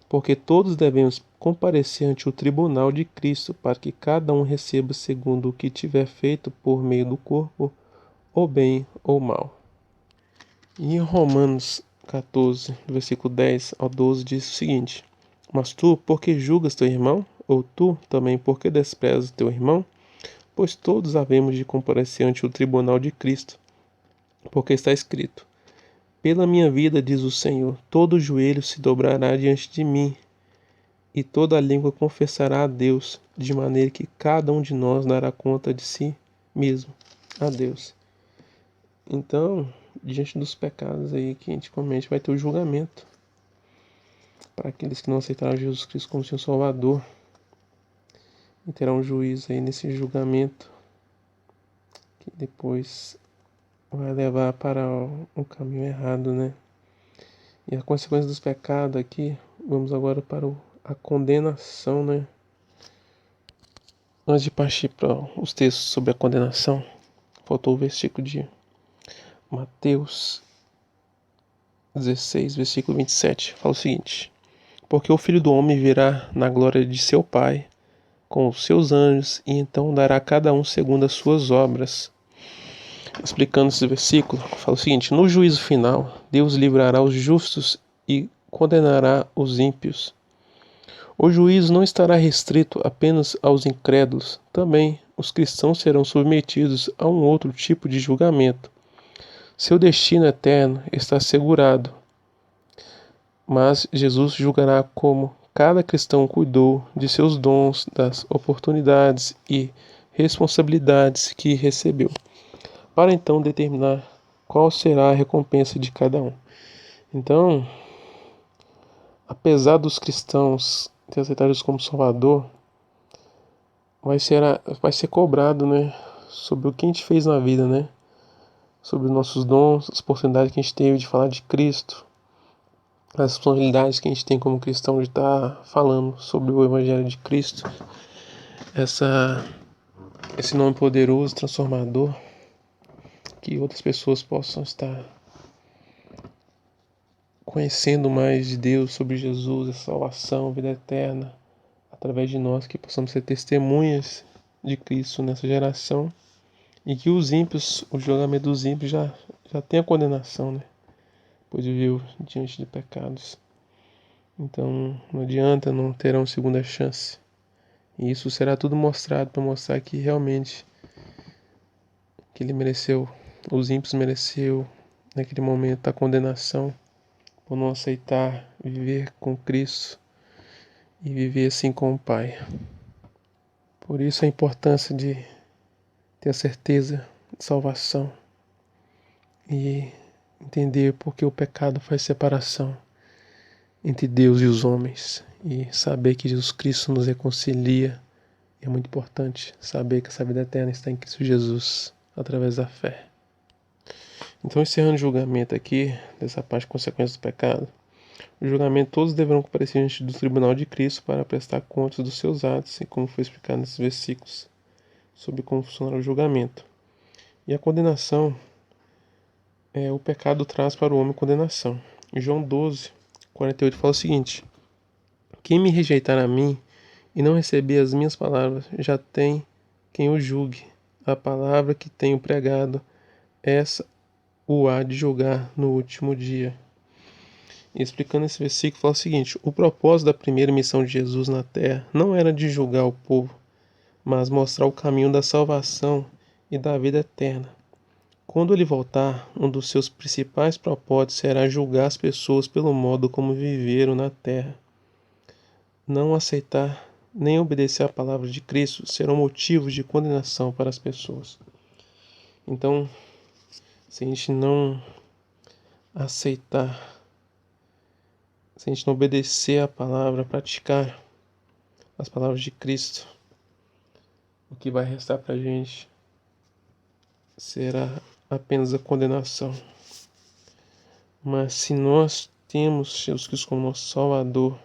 Porque todos devemos comparecer ante o tribunal de Cristo para que cada um receba segundo o que tiver feito por meio do corpo, ou bem ou mal. E em Romanos 14, versículo 10 ao 12 diz o seguinte: Mas tu, por que julgas teu irmão? Ou tu, também, por que desprezas teu irmão? Pois todos havemos de comparecer ante o tribunal de Cristo, porque está escrito: Pela minha vida, diz o Senhor, todo joelho se dobrará diante de mim, e toda língua confessará a Deus, de maneira que cada um de nós dará conta de si mesmo a Deus. Então, diante dos pecados aí que a gente comete, vai ter o julgamento para aqueles que não aceitaram Jesus Cristo como seu Salvador. E terá um juiz aí nesse julgamento que depois vai levar para o caminho errado, né? E a consequência dos pecados aqui, vamos agora para a condenação, né? Antes de partir para os textos sobre a condenação, faltou o versículo de Mateus 16, versículo 27. Fala o seguinte: Porque o Filho do Homem virá na glória de seu Pai, com os seus anjos, e então dará a cada um segundo as suas obras. Explicando esse versículo, fala o seguinte: No juízo final, Deus livrará os justos e condenará os ímpios. O juízo não estará restrito apenas aos incrédulos, também os cristãos serão submetidos a um outro tipo de julgamento. Seu destino eterno está assegurado, mas Jesus julgará como Cada cristão cuidou de seus dons, das oportunidades e responsabilidades que recebeu, para então determinar qual será a recompensa de cada um. Então, apesar dos cristãos ter aceitado Jesus como Salvador, vai ser cobrado, né, sobre o que a gente fez na vida, né, sobre os nossos dons, as oportunidades que a gente teve de falar de Cristo, as responsabilidades que a gente tem como cristão de estar falando sobre o Evangelho de Cristo, esse nome poderoso, transformador, que outras pessoas possam estar conhecendo mais de Deus, sobre Jesus, a salvação, a vida eterna, através de nós, que possamos ser testemunhas de Cristo nessa geração, e que os ímpios, o julgamento dos ímpios já tem a condenação, né? Pois viveu diante de pecados. Então não adianta, não terão segunda chance. E isso será tudo mostrado para mostrar que realmente que ele mereceu, os ímpios mereceu naquele momento a condenação por não aceitar viver com Cristo e viver assim com o Pai. Por isso a importância de ter a certeza de salvação e entender por que o pecado faz separação entre Deus e os homens, e saber que Jesus Cristo nos reconcilia. É muito importante saber que essa vida eterna está em Cristo Jesus, através da fé. Então, encerrando o julgamento aqui, dessa parte de consequências do pecado, o julgamento todos deverão comparecer diante do tribunal de Cristo para prestar contas dos seus atos, e como foi explicado nesses versículos, sobre como funciona o julgamento. E a condenação, o pecado traz para o homem condenação. Em João 12:48 fala o seguinte: quem me rejeitar a mim e não receber as minhas palavras, já tem quem o julgue. A palavra que tenho pregado, essa o há de julgar no último dia. E explicando esse versículo, fala o seguinte: o propósito da primeira missão de Jesus na terra não era de julgar o povo, mas mostrar o caminho da salvação e da vida eterna. Quando ele voltar, um dos seus principais propósitos será julgar as pessoas pelo modo como viveram na terra. Não aceitar nem obedecer à palavra de Cristo serão motivos de condenação para as pessoas. Então, se a gente não aceitar, se a gente não obedecer à palavra, praticar as palavras de Cristo, o que vai restar para a gente será apenas a condenação. Mas se nós temos Jesus Cristo como nosso Salvador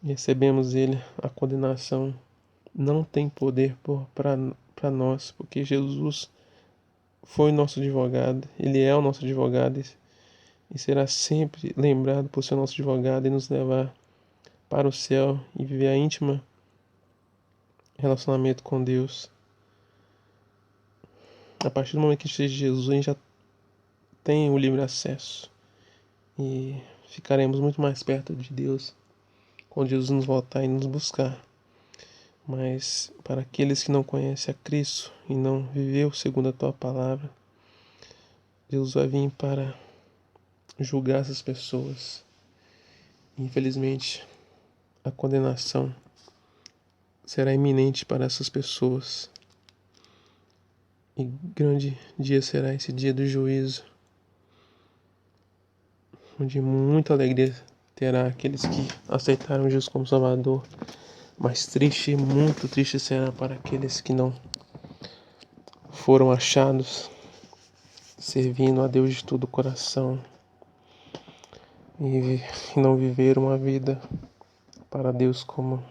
e recebemos Ele, a condenação não tem poder para nós, porque Jesus foi nosso advogado, Ele é o nosso advogado e será sempre lembrado por ser nosso advogado e nos levar para o céu e viver a íntima relacionamento com Deus. A partir do momento que esteja Jesus, a gente já tem o livre acesso e ficaremos muito mais perto de Deus quando Jesus nos voltar e nos buscar. Mas para aqueles que não conhecem a Cristo e não viveu segundo a tua palavra, Jesus vai vir para julgar essas pessoas. Infelizmente, a condenação será iminente para essas pessoas. E grande dia será esse dia do juízo, onde muita alegria terá aqueles que aceitaram Jesus como Salvador, mas triste, muito triste será para aqueles que não foram achados servindo a Deus de todo o coração e não viveram a vida para Deus como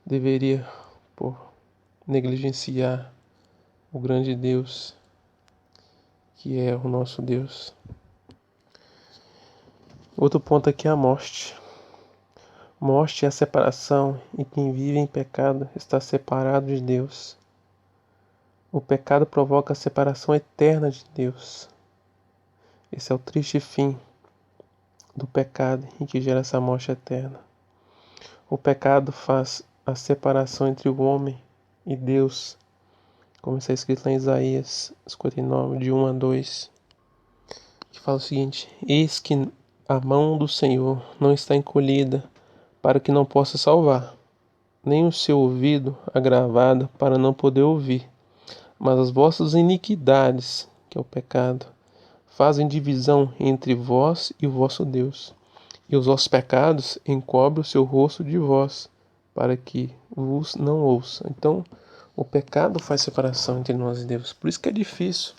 deveria, por negligenciar o grande Deus que é o nosso Deus. Outro ponto aqui é a morte. Morte é a separação, e quem vive em pecado está separado de Deus. O pecado provoca a separação eterna de Deus. Esse é o triste fim do pecado e que gera essa morte eterna. O pecado faz a separação entre o homem e Deus, como está escrito lá em Isaías 59, de 1 a 2, que fala o seguinte: eis que a mão do Senhor não está encolhida para que não possa salvar, nem o seu ouvido agravado para não poder ouvir. Mas as vossas iniquidades, que é o pecado, fazem divisão entre vós e o vosso Deus. E os vossos pecados encobrem o seu rosto de vós, para que vos não ouça. Então, o pecado faz separação entre nós e Deus. Por isso que é difícil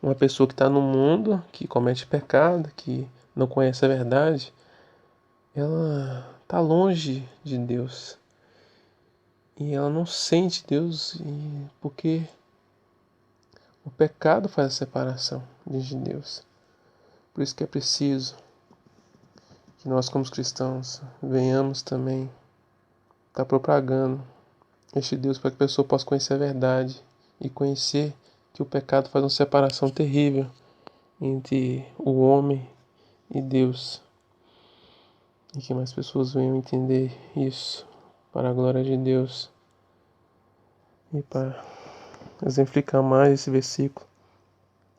uma pessoa que está no mundo, que comete pecado, que não conhece a verdade, ela está longe de Deus. E ela não sente Deus porque o pecado faz a separação de Deus. Por isso que é preciso que nós, como cristãos, venhamos também estar propagando este Deus para que a pessoa possa conhecer a verdade e conhecer que o pecado faz uma separação terrível entre o homem e Deus. E que mais pessoas venham entender isso para a glória de Deus. E para exemplificar mais esse versículo,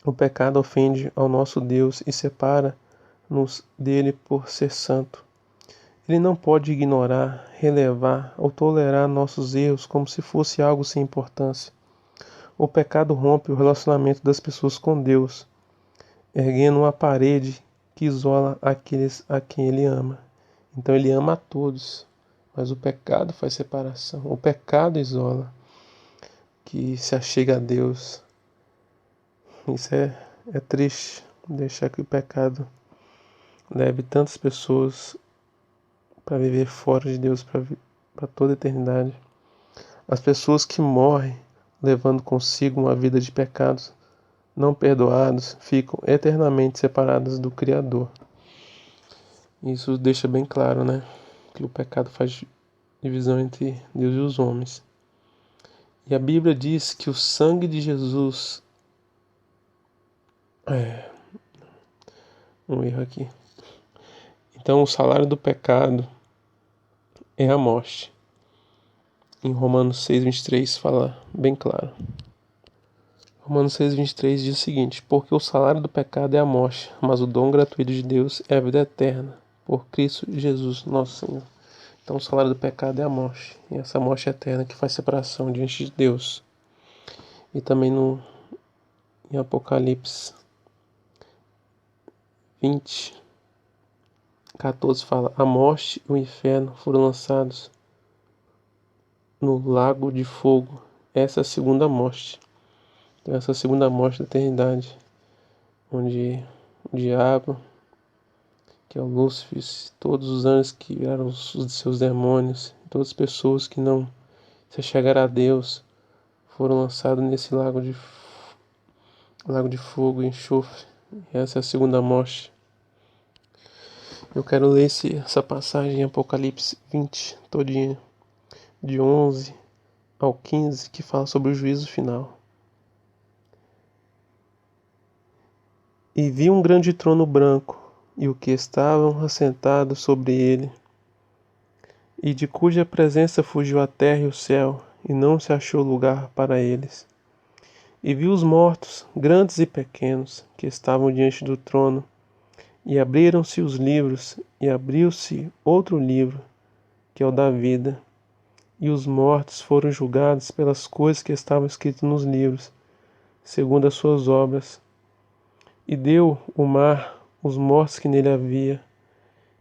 o pecado ofende ao nosso Deus e separa-nos dele por ser santo. Ele não pode ignorar, relevar ou tolerar nossos erros como se fosse algo sem importância. O pecado rompe o relacionamento das pessoas com Deus, erguendo uma parede que isola aqueles a quem ele ama. Então ele ama a todos, mas o pecado faz separação. O pecado isola, que se achega a Deus. Isso é triste, deixar que o pecado leve tantas pessoas para viver fora de Deus para toda a eternidade. As pessoas que morrem levando consigo uma vida de pecados não perdoados ficam eternamente separadas do Criador. Isso deixa bem claro, né? Que o pecado faz divisão entre Deus e os homens. E a Bíblia diz que o sangue de Jesus... um erro aqui. Então o salário do pecado é a morte. Em Romanos 6:23 fala bem claro. Romanos 6:23 diz o seguinte: porque o salário do pecado é a morte, mas o dom gratuito de Deus é a vida eterna, por Cristo Jesus, nosso Senhor. Então o salário do pecado é a morte, e essa morte eterna que faz separação diante de Deus. E também em Apocalipse 20:14 fala: a morte e o inferno foram lançados no lago de fogo. Essa é a segunda morte. Então, essa é a segunda morte da eternidade, onde o diabo, que é o Lúcifer, todos os anjos que viraram os seus demônios, todas as pessoas que não se chegaram a Deus, foram lançados nesse lago de fogo e enxofre. E essa é a segunda morte. Eu quero ler essa passagem em Apocalipse 20 todinha, de 11 ao 15, que fala sobre o juízo final. E vi um grande trono branco, e o que estavam assentados sobre ele, e de cuja presença fugiu a terra e o céu, e não se achou lugar para eles. E vi os mortos, grandes e pequenos, que estavam diante do trono, e abriram-se os livros, e abriu-se outro livro, que é o da vida. E os mortos foram julgados pelas coisas que estavam escritas nos livros, segundo as suas obras. E deu o mar os mortos que nele havia,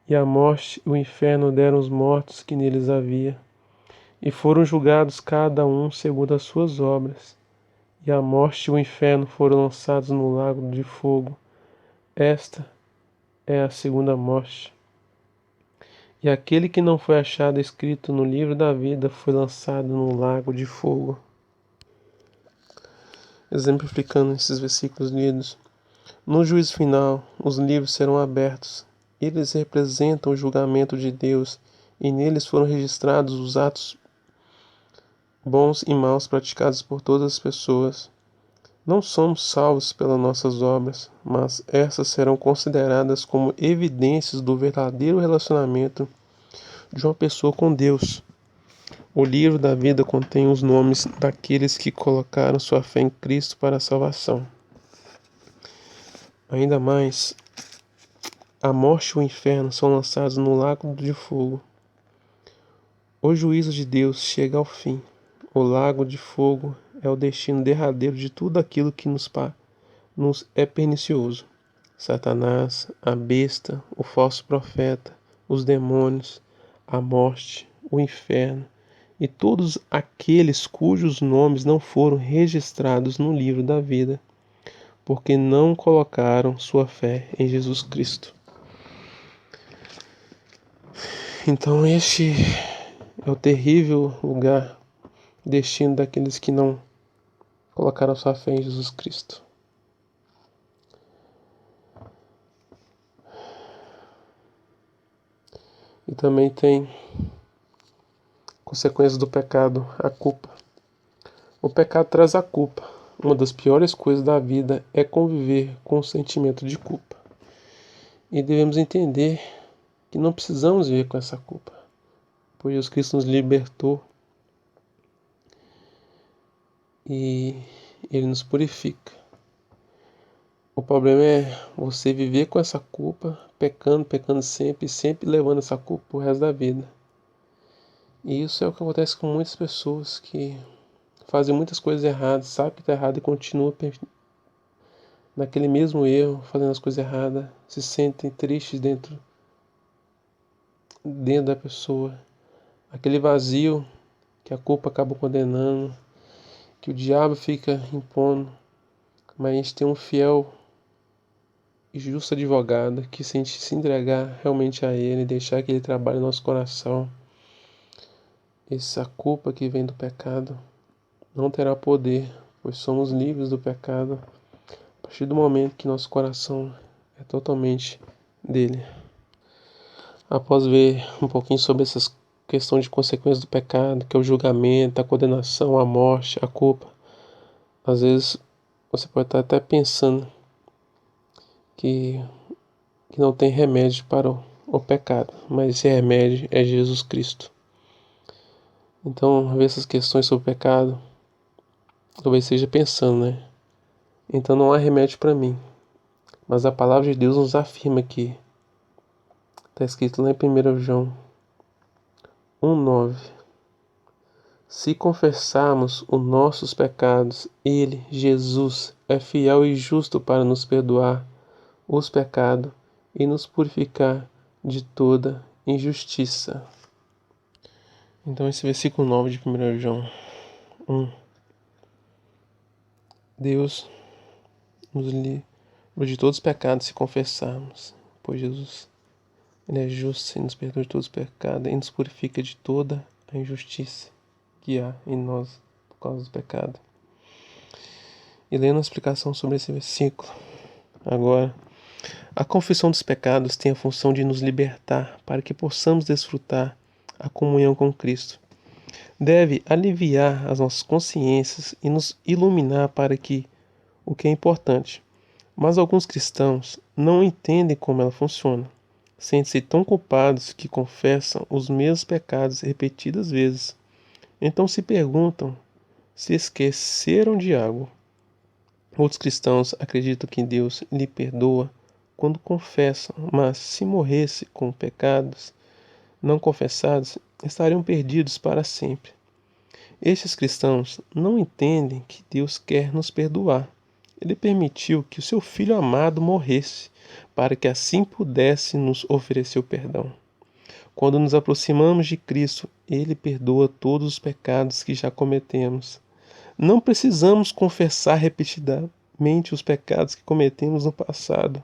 e a morte e o inferno deram os mortos que neles havia, e foram julgados cada um segundo as suas obras. E a morte e o inferno foram lançados no lago de fogo. Esta é a segunda morte. E aquele que não foi achado escrito no livro da vida foi lançado no lago de fogo. Exemplificando esses versículos lidos. No juízo final, os livros serão abertos. Eles representam o julgamento de Deus, e neles foram registrados os atos bons e maus praticados por todas as pessoas. Não somos salvos pelas nossas obras, mas essas serão consideradas como evidências do verdadeiro relacionamento de uma pessoa com Deus. O livro da vida contém os nomes daqueles que colocaram sua fé em Cristo para a salvação. Ainda mais, a morte e o inferno são lançados no lago de fogo. O juízo de Deus chega ao fim. O lago de fogo é o destino derradeiro de tudo aquilo que nos é pernicioso. Satanás, a besta, o falso profeta, os demônios, a morte, o inferno e todos aqueles cujos nomes não foram registrados no livro da vida, porque não colocaram sua fé em Jesus Cristo. Então este é o terrível lugar, destino daqueles que não colocaram sua fé em Jesus Cristo. E também tem consequências do pecado, a culpa. O pecado traz a culpa. Uma das piores coisas da vida é conviver com o sentimento de culpa. E devemos entender que não precisamos viver com essa culpa, pois Jesus Cristo nos libertou e Ele nos purifica. O problema é você viver com essa culpa, pecando sempre levando essa culpa pro resto da vida. E isso é o que acontece com muitas pessoas que fazem muitas coisas erradas, sabem que está errado e continuam naquele mesmo erro, fazendo as coisas erradas, se sentem tristes dentro da pessoa. Aquele vazio que a culpa acaba condenando, que o diabo fica impondo, mas a gente tem um fiel e justo advogado que, se a gente se entregar realmente a Ele, deixar que Ele trabalhe no nosso coração, essa culpa que vem do pecado não terá poder, pois somos livres do pecado a partir do momento que nosso coração é totalmente dele. Após ver um pouquinho sobre essas questões de consequências do pecado, que é o julgamento, a condenação, a morte, a culpa, às vezes você pode estar até pensando que não tem remédio para o pecado, mas esse remédio é Jesus Cristo. Então, ver essas questões sobre o pecado, talvez seja pensando, né? Então não há remédio para mim. Mas a palavra de Deus nos afirma que está escrito lá em 1 João 1,9: se confessarmos os nossos pecados, Ele, Jesus, é fiel e justo para nos perdoar os pecados e nos purificar de toda injustiça. Então esse versículo 9 de 1 João 1. Deus nos livra de todos os pecados se confessarmos, pois Jesus, Ele é justo e nos perdoa de todos os pecados e nos purifica de toda a injustiça que há em nós por causa do pecado. E lendo a explicação sobre esse versículo, agora, a confissão dos pecados tem a função de nos libertar para que possamos desfrutar a comunhão com Cristo. Deve aliviar as nossas consciências e nos iluminar para o que é importante. Mas alguns cristãos não entendem como ela funciona. Sentem-se tão culpados que confessam os mesmos pecados repetidas vezes. Então se perguntam se esqueceram de algo. Outros cristãos acreditam que Deus lhe perdoa quando confessam, mas se morresse com pecados não confessados, estariam perdidos para sempre. Estes cristãos não entendem que Deus quer nos perdoar. Ele permitiu que o seu Filho amado morresse, para que assim pudesse nos oferecer o perdão. Quando nos aproximamos de Cristo, Ele perdoa todos os pecados que já cometemos. Não precisamos confessar repetidamente os pecados que cometemos no passado.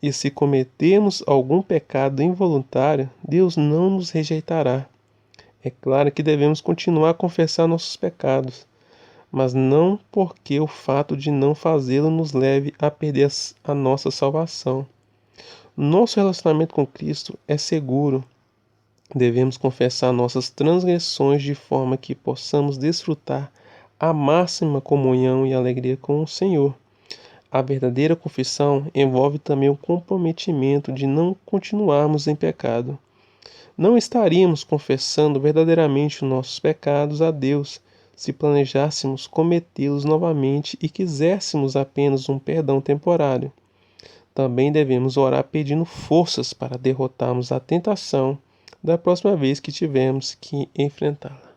E se cometemos algum pecado involuntário, Deus não nos rejeitará. É claro que devemos continuar a confessar nossos pecados, mas não porque o fato de não fazê-lo nos leve a perder a nossa salvação. Nosso relacionamento com Cristo é seguro. Devemos confessar nossas transgressões de forma que possamos desfrutar a máxima comunhão e alegria com o Senhor. A verdadeira confissão envolve também o comprometimento de não continuarmos em pecado. Não estaríamos confessando verdadeiramente os nossos pecados a Deus se planejássemos cometê-los novamente e quiséssemos apenas um perdão temporário. Também devemos orar pedindo forças para derrotarmos a tentação da próxima vez que tivermos que enfrentá-la.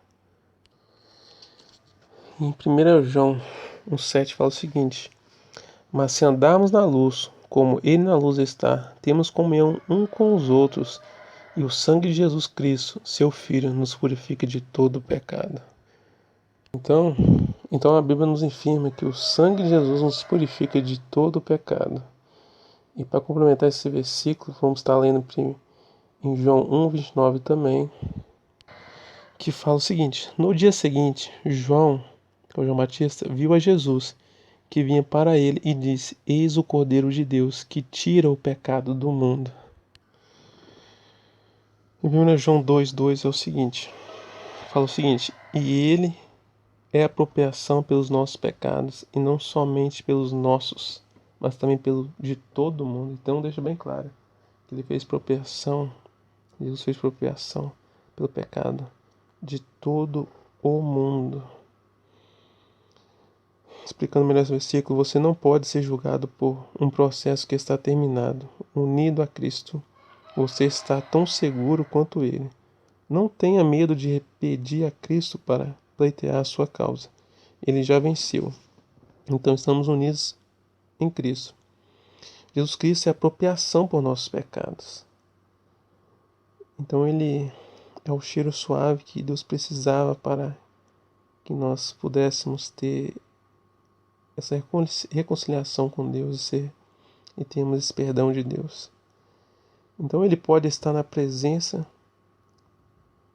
Em 1 João 1,7 fala o seguinte: mas se andarmos na luz, como Ele na luz está, temos comunhão um com os outros, e o sangue de Jesus Cristo, seu Filho, nos purifica de todo pecado. Então a Bíblia nos afirma que o sangue de Jesus nos purifica de todo pecado. E para complementar esse versículo, vamos estar lendo em João 1,29 também, que fala o seguinte: no dia seguinte, João Batista, viu a Jesus, que vinha para ele, e disse: eis o Cordeiro de Deus, que tira o pecado do mundo. Em 1 João 2,2 é o seguinte, fala o seguinte: e ele é a propiciação pelos nossos pecados, e não somente pelos nossos, mas também pelo de todo mundo. Então deixa bem claro que ele fez propiciação, Jesus fez propiciação pelo pecado de todo o mundo. Explicando melhor esse versículo, você não pode ser julgado por um processo que está terminado. Unido a Cristo, você está tão seguro quanto Ele. Não tenha medo de pedir a Cristo para pleitear a sua causa. Ele já venceu. Então estamos unidos em Cristo. Jesus Cristo é a propiciação por nossos pecados. Então Ele é o cheiro suave que Deus precisava para que nós pudéssemos ter essa reconciliação com Deus e termos esse perdão de Deus. Então Ele pode estar na presença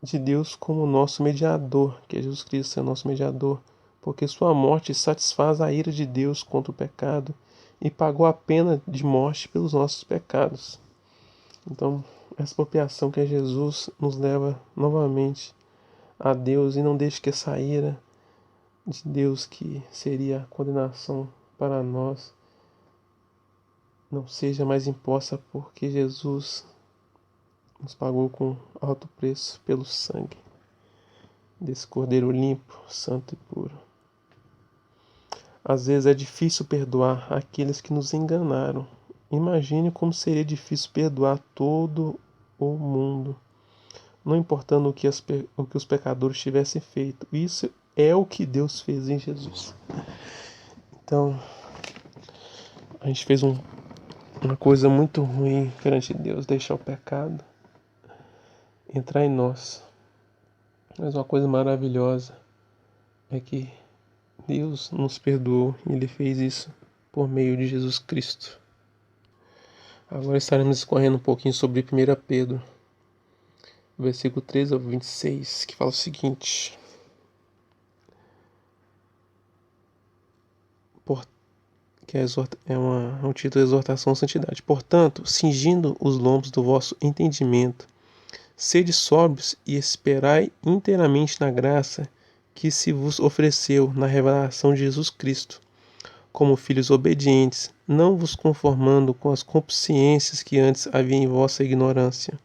de Deus como nosso mediador, que é Jesus Cristo, é nosso mediador, porque sua morte satisfaz a ira de Deus contra o pecado e pagou a pena de morte pelos nossos pecados. Então, essa expiação que é Jesus nos leva novamente a Deus e não deixe que essa ira de Deus, que seria a condenação para nós, não seja mais imposta, porque Jesus nos pagou com alto preço pelo sangue desse Cordeiro limpo, santo e puro. Às vezes é difícil perdoar aqueles que nos enganaram. Imagine como seria difícil perdoar todo o mundo, não importando o que os pecadores tivessem feito. Isso é o que Deus fez em Jesus. Então, a gente fez uma coisa muito ruim perante Deus, deixar o pecado entrar em nós. Mas uma coisa maravilhosa é que Deus nos perdoou e Ele fez isso por meio de Jesus Cristo. Agora estaremos discorrendo um pouquinho sobre 1 Pedro, versículo 13 ao 26, que fala o seguinte: que é um título de exortação à santidade. Portanto, cingindo os lombos do vosso entendimento, sede sóbrios e esperai inteiramente na graça que se vos ofereceu na revelação de Jesus Cristo, como filhos obedientes, não vos conformando com as concupiscências que antes havia em vossa ignorância.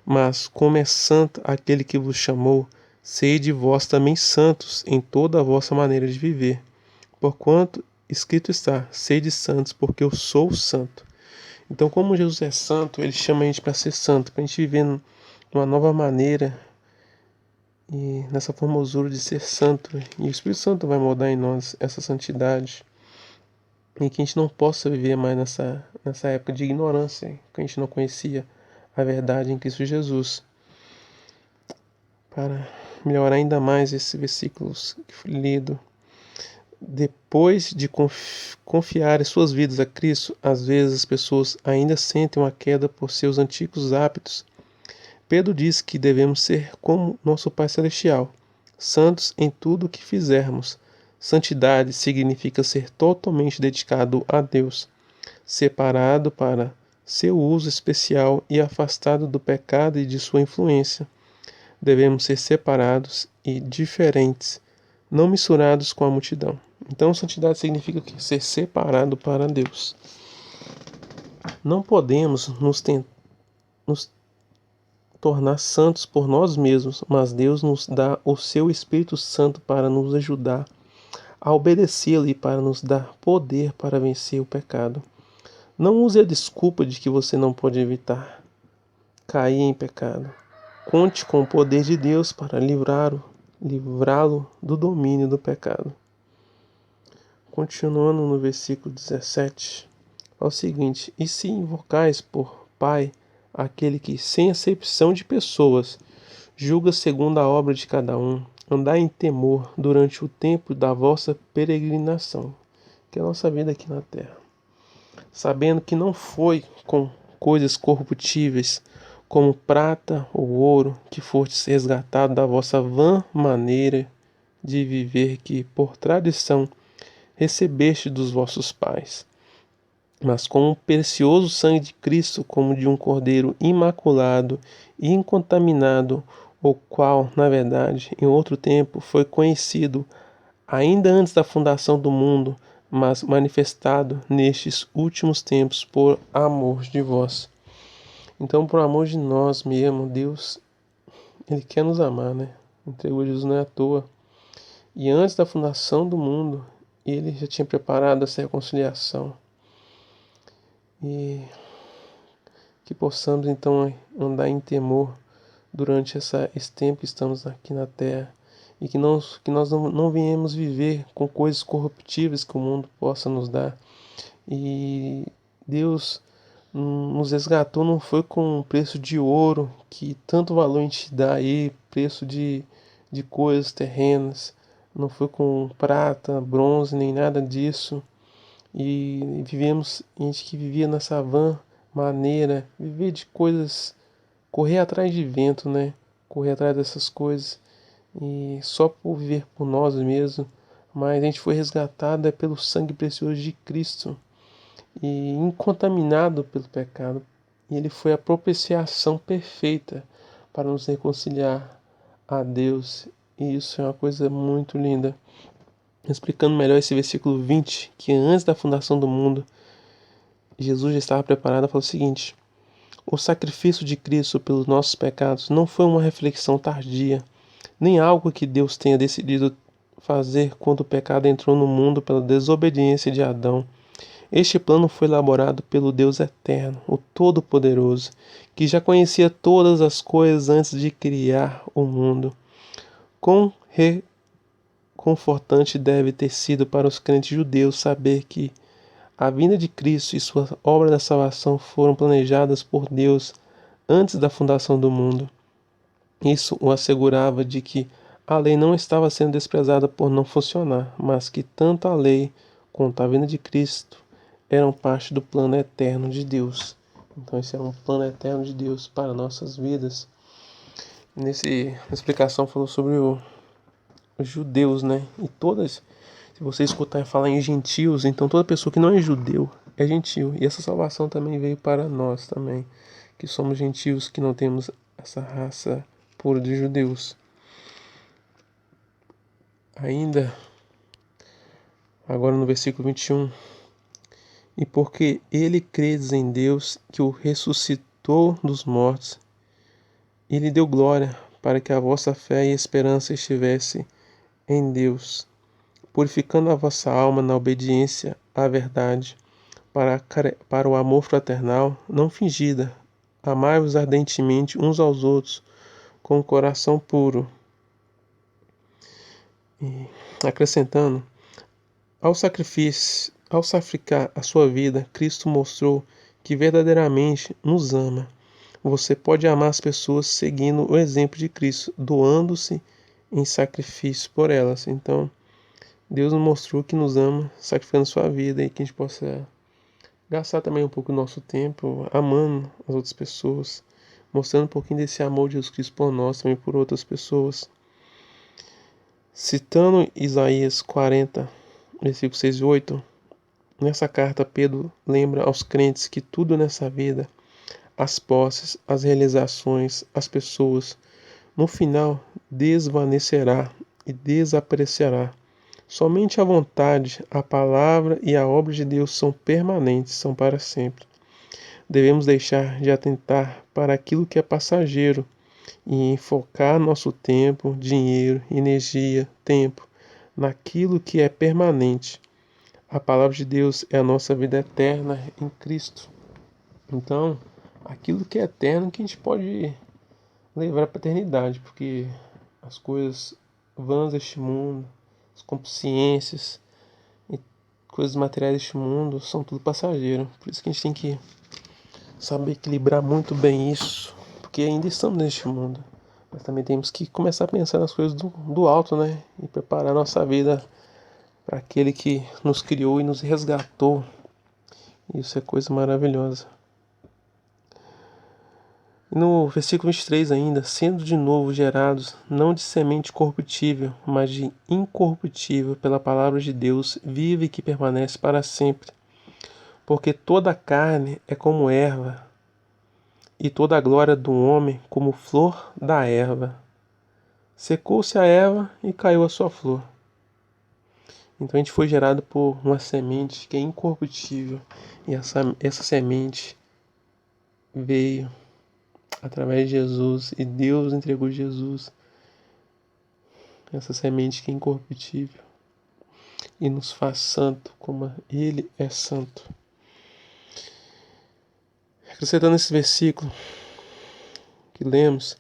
Mas, como é santo aquele que vos chamou, sede vós também santos em toda a vossa maneira de viver. Porquanto escrito está: sede santos, porque eu sou santo. Então, como Jesus é santo, Ele chama a gente para ser santo, para a gente viver numa nova maneira e nessa formosura de ser santo. E o Espírito Santo vai moldar em nós essa santidade, e que a gente não possa viver mais nessa época de ignorância, que a gente não conhecia a verdade em Cristo Jesus. Para melhorar ainda mais esses versículos que foi lido, depois de confiar suas vidas a Cristo, às vezes as pessoas ainda sentem uma queda por seus antigos hábitos. Pedro diz que devemos ser como nosso Pai Celestial, santos em tudo o que fizermos. Santidade significa ser totalmente dedicado a Deus, separado para seu uso especial e afastado do pecado e de sua influência. Devemos ser separados e diferentes, não misturados com a multidão. Então, santidade significa ser separado para Deus. Não podemos nos tornar santos por nós mesmos, mas Deus nos dá o seu Espírito Santo para nos ajudar a obedecê-lo e para nos dar poder para vencer o pecado. Não use a desculpa de que você não pode evitar cair em pecado. Conte com o poder de Deus para livrá-lo do domínio do pecado. Continuando no versículo 17, é o seguinte: e se invocais por Pai aquele que, sem acepção de pessoas, julga segundo a obra de cada um, andai em temor durante o tempo da vossa peregrinação, que é a nossa vida aqui na terra, sabendo que não foi com coisas corruptíveis, como prata ou ouro, que fostes resgatado da vossa vã maneira de viver que, por tradição, recebeste dos vossos pais, mas com o precioso sangue de Cristo, como de um cordeiro imaculado e incontaminado, o qual, na verdade, em outro tempo foi conhecido, ainda antes da fundação do mundo, mas manifestado nestes últimos tempos por amor de vós. Então, por amor de nós mesmo, Deus, Ele quer nos amar, né? Entregou Jesus não é à toa. E antes da fundação do mundo, Ele já tinha preparado essa reconciliação. E que possamos então andar em temor durante esse tempo que estamos aqui na Terra. E que nós não venhamos viver com coisas corruptíveis que o mundo possa nos dar. E Deus nos resgatou não foi com um preço de ouro, que tanto valor a gente dá aí, preço de coisas terrenas, não foi com prata, bronze, nem nada disso. E a gente que vivia nessa van maneira, viver de coisas, correr atrás de vento, né? Correr atrás dessas coisas, e só por viver por nós mesmos, mas a gente foi resgatado pelo sangue precioso de Cristo e incontaminado pelo pecado. E ele foi a propiciação perfeita para nos reconciliar a Deus. E isso é uma coisa muito linda. Explicando melhor esse versículo 20, que antes da fundação do mundo, Jesus já estava preparado, falou o seguinte: o sacrifício de Cristo pelos nossos pecados não foi uma reflexão tardia, nem algo que Deus tenha decidido fazer quando o pecado entrou no mundo pela desobediência de Adão. Este plano foi elaborado pelo Deus Eterno, o Todo-Poderoso, que já conhecia todas as coisas antes de criar o mundo. Quão reconfortante deve ter sido para os crentes judeus saber que a vinda de Cristo e sua obra da salvação foram planejadas por Deus antes da fundação do mundo. Isso o assegurava de que a lei não estava sendo desprezada por não funcionar, mas que tanto a lei quanto a vinda de Cristo eram parte do plano eterno de Deus. Então esse era um plano eterno de Deus para nossas vidas. Nessa explicação falou sobre os judeus, né? E todas, se você escutar falar em gentios, então toda pessoa que não é judeu é gentil. E essa salvação também veio para nós também, que somos gentios, que não temos essa raça pura de judeus. Ainda, agora no versículo 21, e porque ele credes em Deus, que o ressuscitou dos mortos, e lhe deu glória, para que a vossa fé e esperança estivesse em Deus, purificando a vossa alma na obediência à verdade, para o amor fraternal, não fingida. Amai-vos ardentemente uns aos outros, com o coração puro. E acrescentando, ao sacrificar a sua vida, Cristo mostrou que verdadeiramente nos ama. Você pode amar as pessoas seguindo o exemplo de Cristo, doando-se em sacrifício por elas. Então, Deus nos mostrou que nos ama, sacrificando sua vida, e que a gente possa gastar também um pouco do nosso tempo amando as outras pessoas, mostrando um pouquinho desse amor de Jesus Cristo por nós, também por outras pessoas. Citando Isaías 40, versículos 6 e 8, nessa carta Pedro lembra aos crentes que tudo nessa vida, as posses, as realizações, as pessoas, no final desvanecerá e desaparecerá. Somente a vontade, a palavra e a obra de Deus são permanentes, são para sempre. Devemos deixar de atentar para aquilo que é passageiro e focar nosso tempo, dinheiro, energia, tempo naquilo que é permanente. A palavra de Deus é a nossa vida eterna em Cristo. Então, aquilo que é eterno que a gente pode levar para a eternidade, porque as coisas vãs deste mundo, as consciências e coisas materiais deste mundo são tudo passageiro. Por isso que a gente tem que saber equilibrar muito bem isso, porque ainda estamos neste mundo. Mas também temos que começar a pensar nas coisas do alto, né? E preparar nossa vida para aquele que nos criou e nos resgatou. Isso é coisa maravilhosa. E no versículo 23 ainda, sendo de novo gerados, não de semente corruptível, mas de incorruptível, pela palavra de Deus, viva e que permanece para sempre. Porque toda a carne é como erva, e toda a glória do homem como flor da erva. Secou-se a erva e caiu a sua flor. Então a gente foi gerado por uma semente que é incorruptível. E essa semente veio através de Jesus, e Deus entregou Jesus, essa semente que é incorruptível, e nos faz santo como Ele é santo. Acrescentando esse versículo que lemos,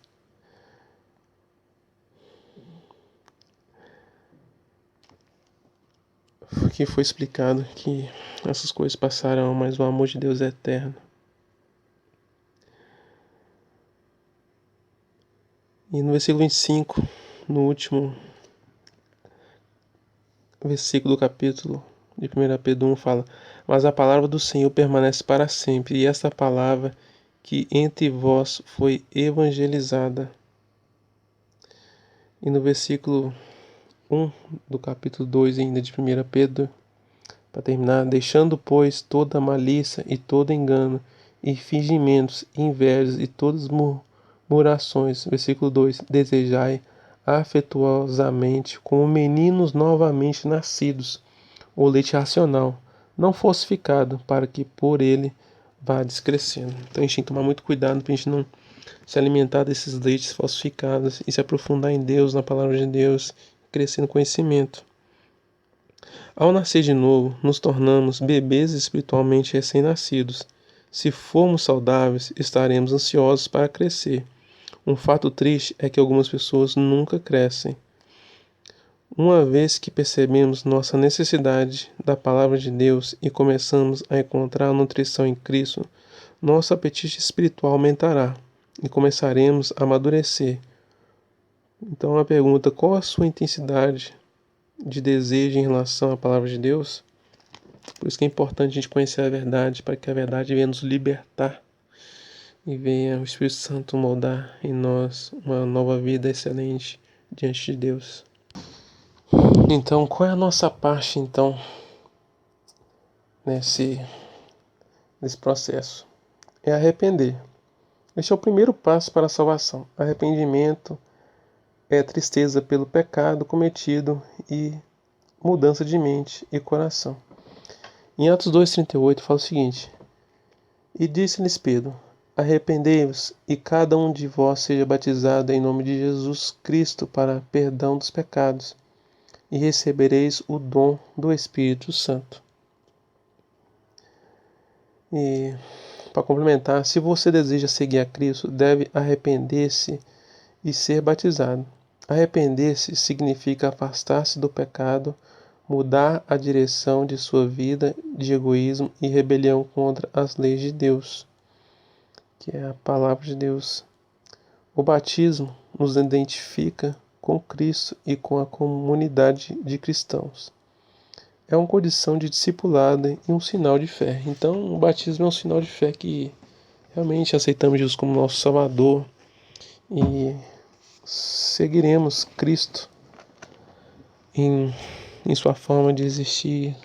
que foi explicado que essas coisas passarão, mas o amor de Deus é eterno. E no versículo 25, no último versículo do capítulo de 1 Pedro 1 fala: mas a palavra do Senhor permanece para sempre, e esta palavra que entre vós foi evangelizada. E no versículo 1 do capítulo 2 ainda de 1 Pedro, para terminar: deixando, pois, toda malícia e todo engano, e fingimentos, invejas e todas murmurações. Versículo 2: desejai afetuosamente, como meninos novamente nascidos, o leite racional, não falsificado, para que por ele vá descrescendo. Então a gente tem que tomar muito cuidado para a gente não se alimentar desses leites falsificados e se aprofundar em Deus, na palavra de Deus, crescer no conhecimento. Ao nascer de novo, nos tornamos bebês espiritualmente recém-nascidos. Se formos saudáveis, estaremos ansiosos para crescer. Um fato triste é que algumas pessoas nunca crescem. Uma vez que percebemos nossa necessidade da palavra de Deus e começamos a encontrar a nutrição em Cristo, nosso apetite espiritual aumentará e começaremos a amadurecer. Então a pergunta: qual a sua intensidade de desejo em relação à palavra de Deus? Por isso que é importante a gente conhecer a verdade, para que a verdade venha nos libertar e venha o Espírito Santo moldar em nós uma nova vida excelente diante de Deus. Então, qual é a nossa parte então nesse processo? É arrepender. Este é o primeiro passo para a salvação. Arrependimento é tristeza pelo pecado cometido e mudança de mente e coração. Em Atos 2,38 fala o seguinte: e disse-lhes Pedro: arrependei-vos e cada um de vós seja batizado em nome de Jesus Cristo para perdão dos pecados, e recebereis o dom do Espírito Santo. E para complementar, se você deseja seguir a Cristo, deve arrepender-se e ser batizado. Arrepender-se significa afastar-se do pecado, mudar a direção de sua vida de egoísmo e rebelião contra as leis de Deus, que é a palavra de Deus. O batismo nos identifica com Cristo e com a comunidade de cristãos. É uma condição de discipulado e um sinal de fé. Então, o batismo é um sinal de fé que realmente aceitamos Jesus como nosso Salvador e seguiremos Cristo em sua forma de existir.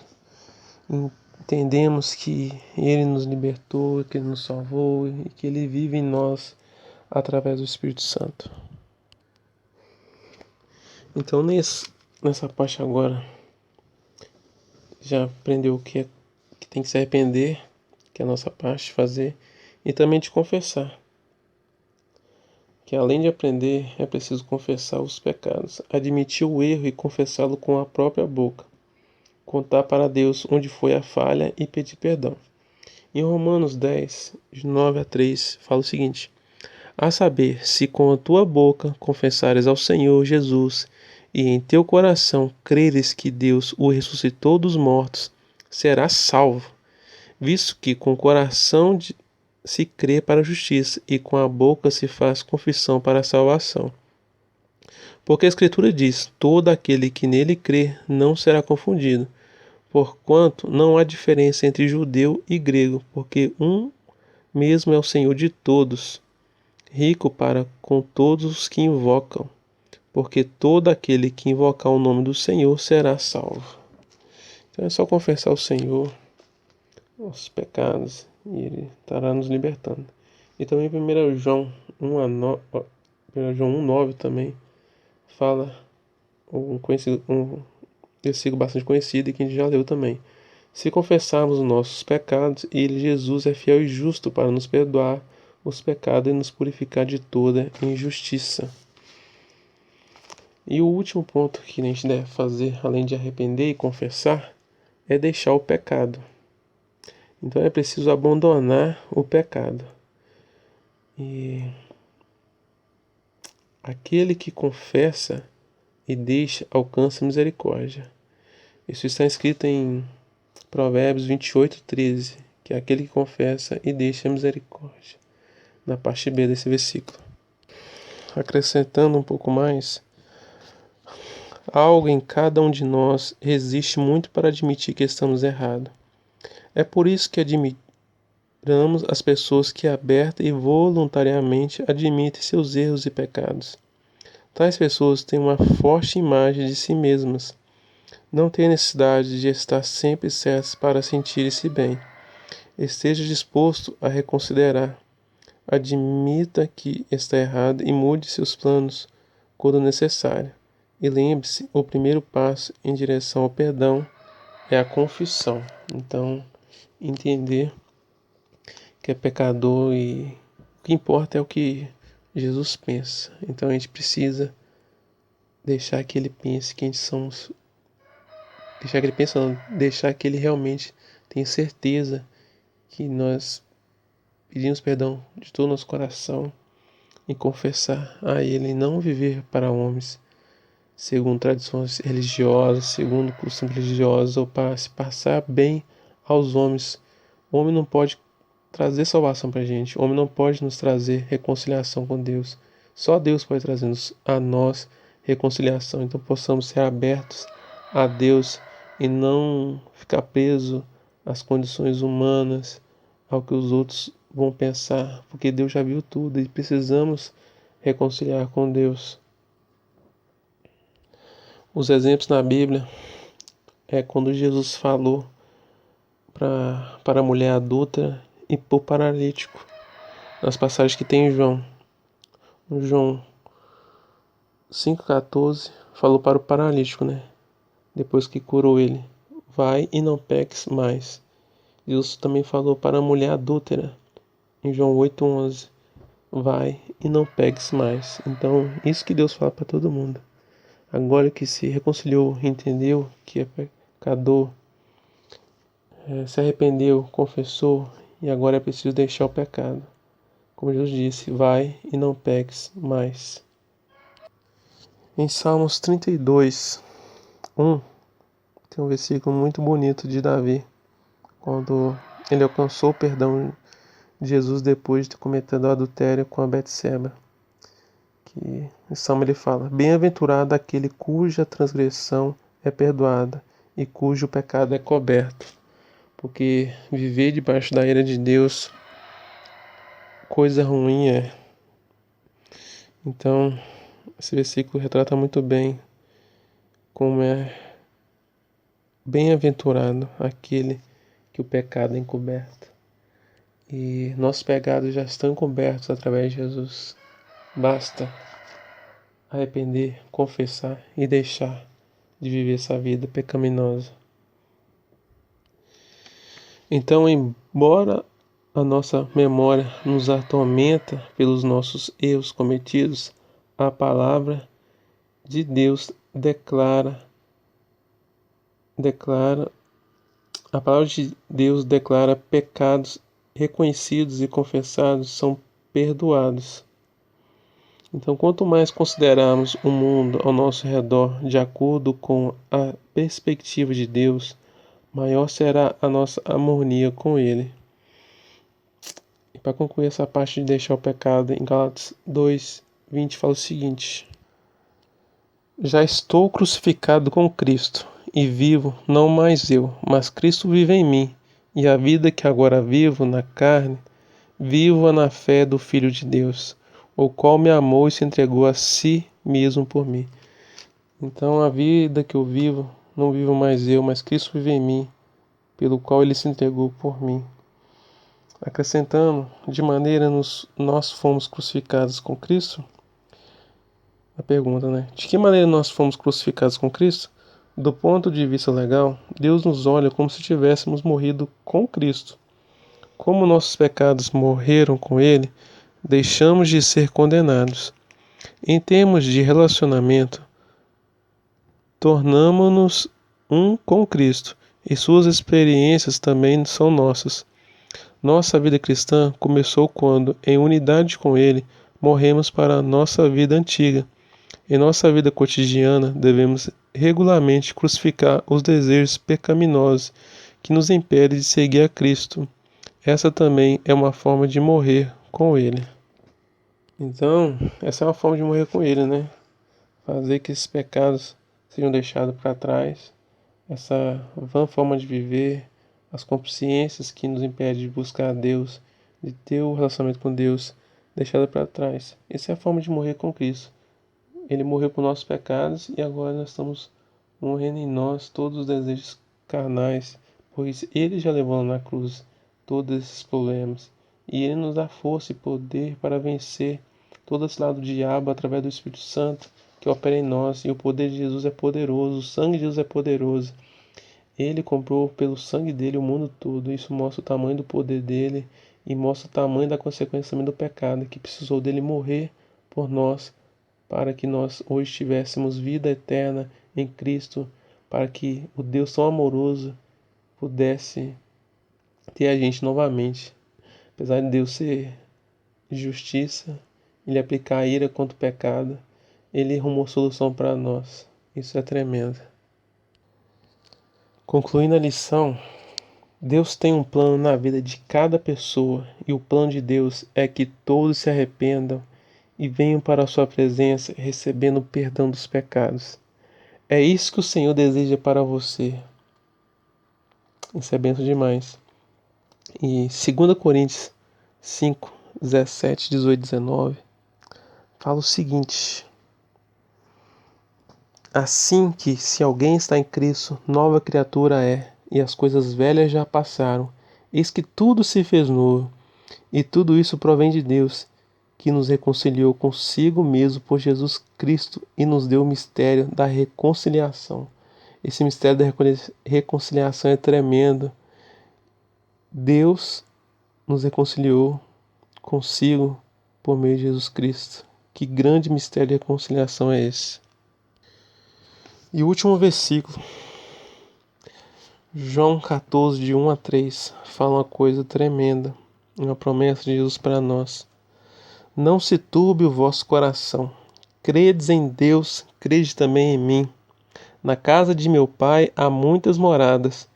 Entendemos que Ele nos libertou, que Ele nos salvou e que Ele vive em nós através do Espírito Santo. Então, nessa parte agora, já aprendeu o que tem que se arrepender, que é a nossa parte de fazer, e também de confessar. Que além de aprender, é preciso confessar os pecados, admitir o erro e confessá-lo com a própria boca, contar para Deus onde foi a falha e pedir perdão. Em Romanos 10, de 9 a 3, fala o seguinte: A saber, se com a tua boca confessares ao Senhor Jesus e em teu coração creres que Deus o ressuscitou dos mortos, serás salvo, visto que com o coração se crê para a justiça e com a boca se faz confissão para a salvação. Porque a Escritura diz: todo aquele que nele crê não será confundido, porquanto não há diferença entre judeu e grego, porque um mesmo é o Senhor de todos, rico para com todos os que invocam, porque todo aquele que invocar o nome do Senhor será salvo. Então é só confessar ao Senhor nossos pecados e Ele estará nos libertando. E também 1 João 1,9 também fala um versículo bastante conhecido e que a gente já leu também. Se confessarmos os nossos pecados, Ele, Jesus, é fiel e justo para nos perdoar os pecados e nos purificar de toda injustiça. E o último ponto que a gente deve fazer, além de arrepender e confessar, é deixar o pecado. Então é preciso abandonar o pecado. E aquele que confessa e deixa alcança misericórdia. Isso está escrito em Provérbios 28:13, que é aquele que confessa e deixa a misericórdia, na parte B desse versículo. Acrescentando um pouco mais, algo em cada um de nós resiste muito para admitir que estamos errados. É por isso que admiramos as pessoas que aberta e voluntariamente admitem seus erros e pecados. Tais pessoas têm uma forte imagem de si mesmas. Não têm necessidade de estar sempre certas para sentir-se bem. Esteja disposto a reconsiderar. Admita que está errado e mude seus planos quando necessário. E lembre-se, o primeiro passo em direção ao perdão é a confissão. Então, entender que é pecador e o que importa é o que Jesus pensa. Então a gente precisa deixar que ele pense que a gente somos. Deixar que ele pense, não, deixar que ele realmente tenha certeza que nós pedimos perdão de todo o nosso coração e confessar a ele, não viver para homens segundo tradições religiosas, segundo costumes religiosos, ou para se passar bem aos homens. O homem não pode trazer salvação para a gente, o homem não pode nos trazer reconciliação com Deus. Só Deus pode trazer a nós reconciliação. Então possamos ser abertos a Deus e não ficar preso às condições humanas, ao que os outros vão pensar, porque Deus já viu tudo e precisamos reconciliar com Deus. Os exemplos na Bíblia é quando Jesus falou para a mulher adulta e para o paralítico, nas passagens que tem em João. João 5,14 falou para o paralítico, né? Depois que curou ele: vai e não peques mais. Jesus também falou para a mulher adúltera em João 8,11: vai e não peques mais. Então, isso que Deus fala para todo mundo. Agora que se reconciliou, entendeu que é pecador, se arrependeu, confessou, e agora é preciso deixar o pecado. Como Jesus disse: vai e não peques mais. Em Salmos 32:1 tem um versículo muito bonito de Davi, quando ele alcançou o perdão de Jesus depois de ter cometido adultério com a Betseba. Que em Salmo ele fala: bem-aventurado aquele cuja transgressão é perdoada e cujo pecado é coberto. Porque viver debaixo da ira de Deus, coisa ruim é. Então, esse versículo retrata muito bem como é bem-aventurado aquele que o pecado é encoberto. E nossos pecados já estão cobertos através de Jesus. Basta arrepender, confessar e deixar de viver essa vida pecaminosa. Então, embora a nossa memória nos atormenta pelos nossos erros cometidos, a palavra de Deus a palavra de Deus declara pecados reconhecidos e confessados são perdoados. Então, quanto mais considerarmos o mundo ao nosso redor de acordo com a perspectiva de Deus, maior será a nossa harmonia com Ele. E para concluir essa parte de deixar o pecado, em Gálatas 2:20 fala o seguinte: Já estou crucificado com Cristo, e vivo não mais eu, mas Cristo vive em mim, e a vida que agora vivo na carne, vivo-a na fé do Filho de Deus, o qual me amou e se entregou a si mesmo por mim. Então a vida que eu vivo, não vivo mais eu, mas Cristo vive em mim, pelo qual ele se entregou por mim. Acrescentando, de maneira nós fomos crucificados com Cristo? A pergunta, né? De que maneira nós fomos crucificados com Cristo? Do ponto de vista legal, Deus nos olha como se tivéssemos morrido com Cristo. Como nossos pecados morreram com Ele, deixamos de ser condenados. Em termos de relacionamento, tornamo-nos um com Cristo, e suas experiências também são nossas. Nossa vida cristã começou quando, em unidade com Ele, morremos para a nossa vida antiga. Em nossa vida cotidiana, devemos regularmente crucificar os desejos pecaminosos que nos impedem de seguir a Cristo. Essa também é uma forma de morrer com Ele. Então, essa é uma forma de morrer com Ele, né? Fazer que esses pecados sejam deixados para trás, essa vã forma de viver, as consciências que nos impedem de buscar a Deus, de ter o relacionamento com Deus, deixada para trás. Essa é a forma de morrer com Cristo. Ele morreu por nossos pecados e agora nós estamos morrendo em nós todos os desejos carnais, pois Ele já levou na cruz todos esses problemas. E Ele nos dá força e poder para vencer todo esse lado do diabo através do Espírito Santo que opera em nós. E o poder de Jesus é poderoso, o sangue de Jesus é poderoso. Ele comprou pelo sangue dele o mundo todo. Isso mostra o tamanho do poder dele e mostra o tamanho da consequência também do pecado, que precisou dele morrer por nós, para que nós hoje tivéssemos vida eterna em Cristo, para que o Deus tão amoroso pudesse ter a gente novamente. Apesar de Deus ser de justiça, Ele aplicar a ira contra o pecado, Ele arrumou solução para nós. Isso é tremendo. Concluindo a lição, Deus tem um plano na vida de cada pessoa e o plano de Deus é que todos se arrependam e venham para a sua presença recebendo o perdão dos pecados. É isso que o Senhor deseja para você. Isso é bênção demais. E 2 Coríntios 5, 17, 18, 19 fala o seguinte: Assim que, se alguém está em Cristo, nova criatura é, e as coisas velhas já passaram, eis que tudo se fez novo. E tudo isso provém de Deus, que nos reconciliou consigo mesmo por Jesus Cristo e nos deu o mistério da reconciliação. Esse mistério da reconciliação é tremendo. Deus nos reconciliou consigo por meio de Jesus Cristo. Que grande mistério de reconciliação é esse? E o último versículo, João 14, de 1 a 3, fala uma coisa tremenda, uma promessa de Jesus para nós. Não se turbe o vosso coração. Credes em Deus, crede também em mim. Na casa de meu pai há muitas moradas.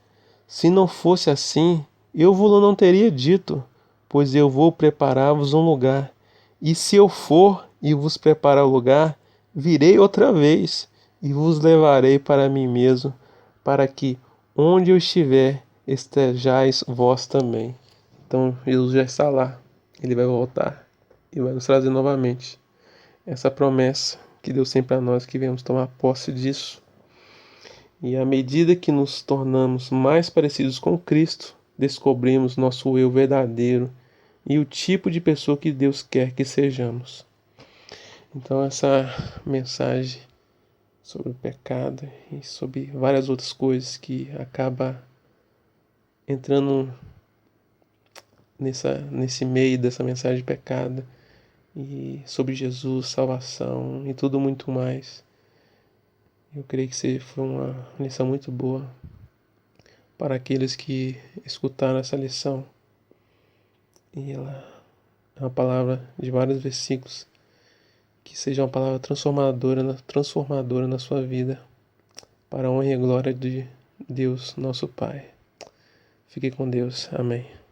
Se não fosse assim, eu vos não teria dito, pois eu vou preparar-vos um lugar. E se eu for e vos preparar o lugar, virei outra vez e vos levarei para mim mesmo, para que onde eu estiver, estejais vós também. Então Jesus já está lá, ele vai voltar e vai nos trazer novamente essa promessa que Deus tem para nós, que venhamos tomar posse disso. E à medida que nos tornamos mais parecidos com Cristo, descobrimos nosso eu verdadeiro e o tipo de pessoa que Deus quer que sejamos. Então essa mensagem sobre o pecado e sobre várias outras coisas que acaba entrando nesse meio dessa mensagem de pecado e sobre Jesus, salvação e tudo muito mais. Eu creio que foi uma lição muito boa para aqueles que escutaram essa lição. E ela é uma palavra de vários versículos Que seja uma palavra transformadora na sua vida, para a honra e glória de Deus, nosso Pai. Fique com Deus. Amém.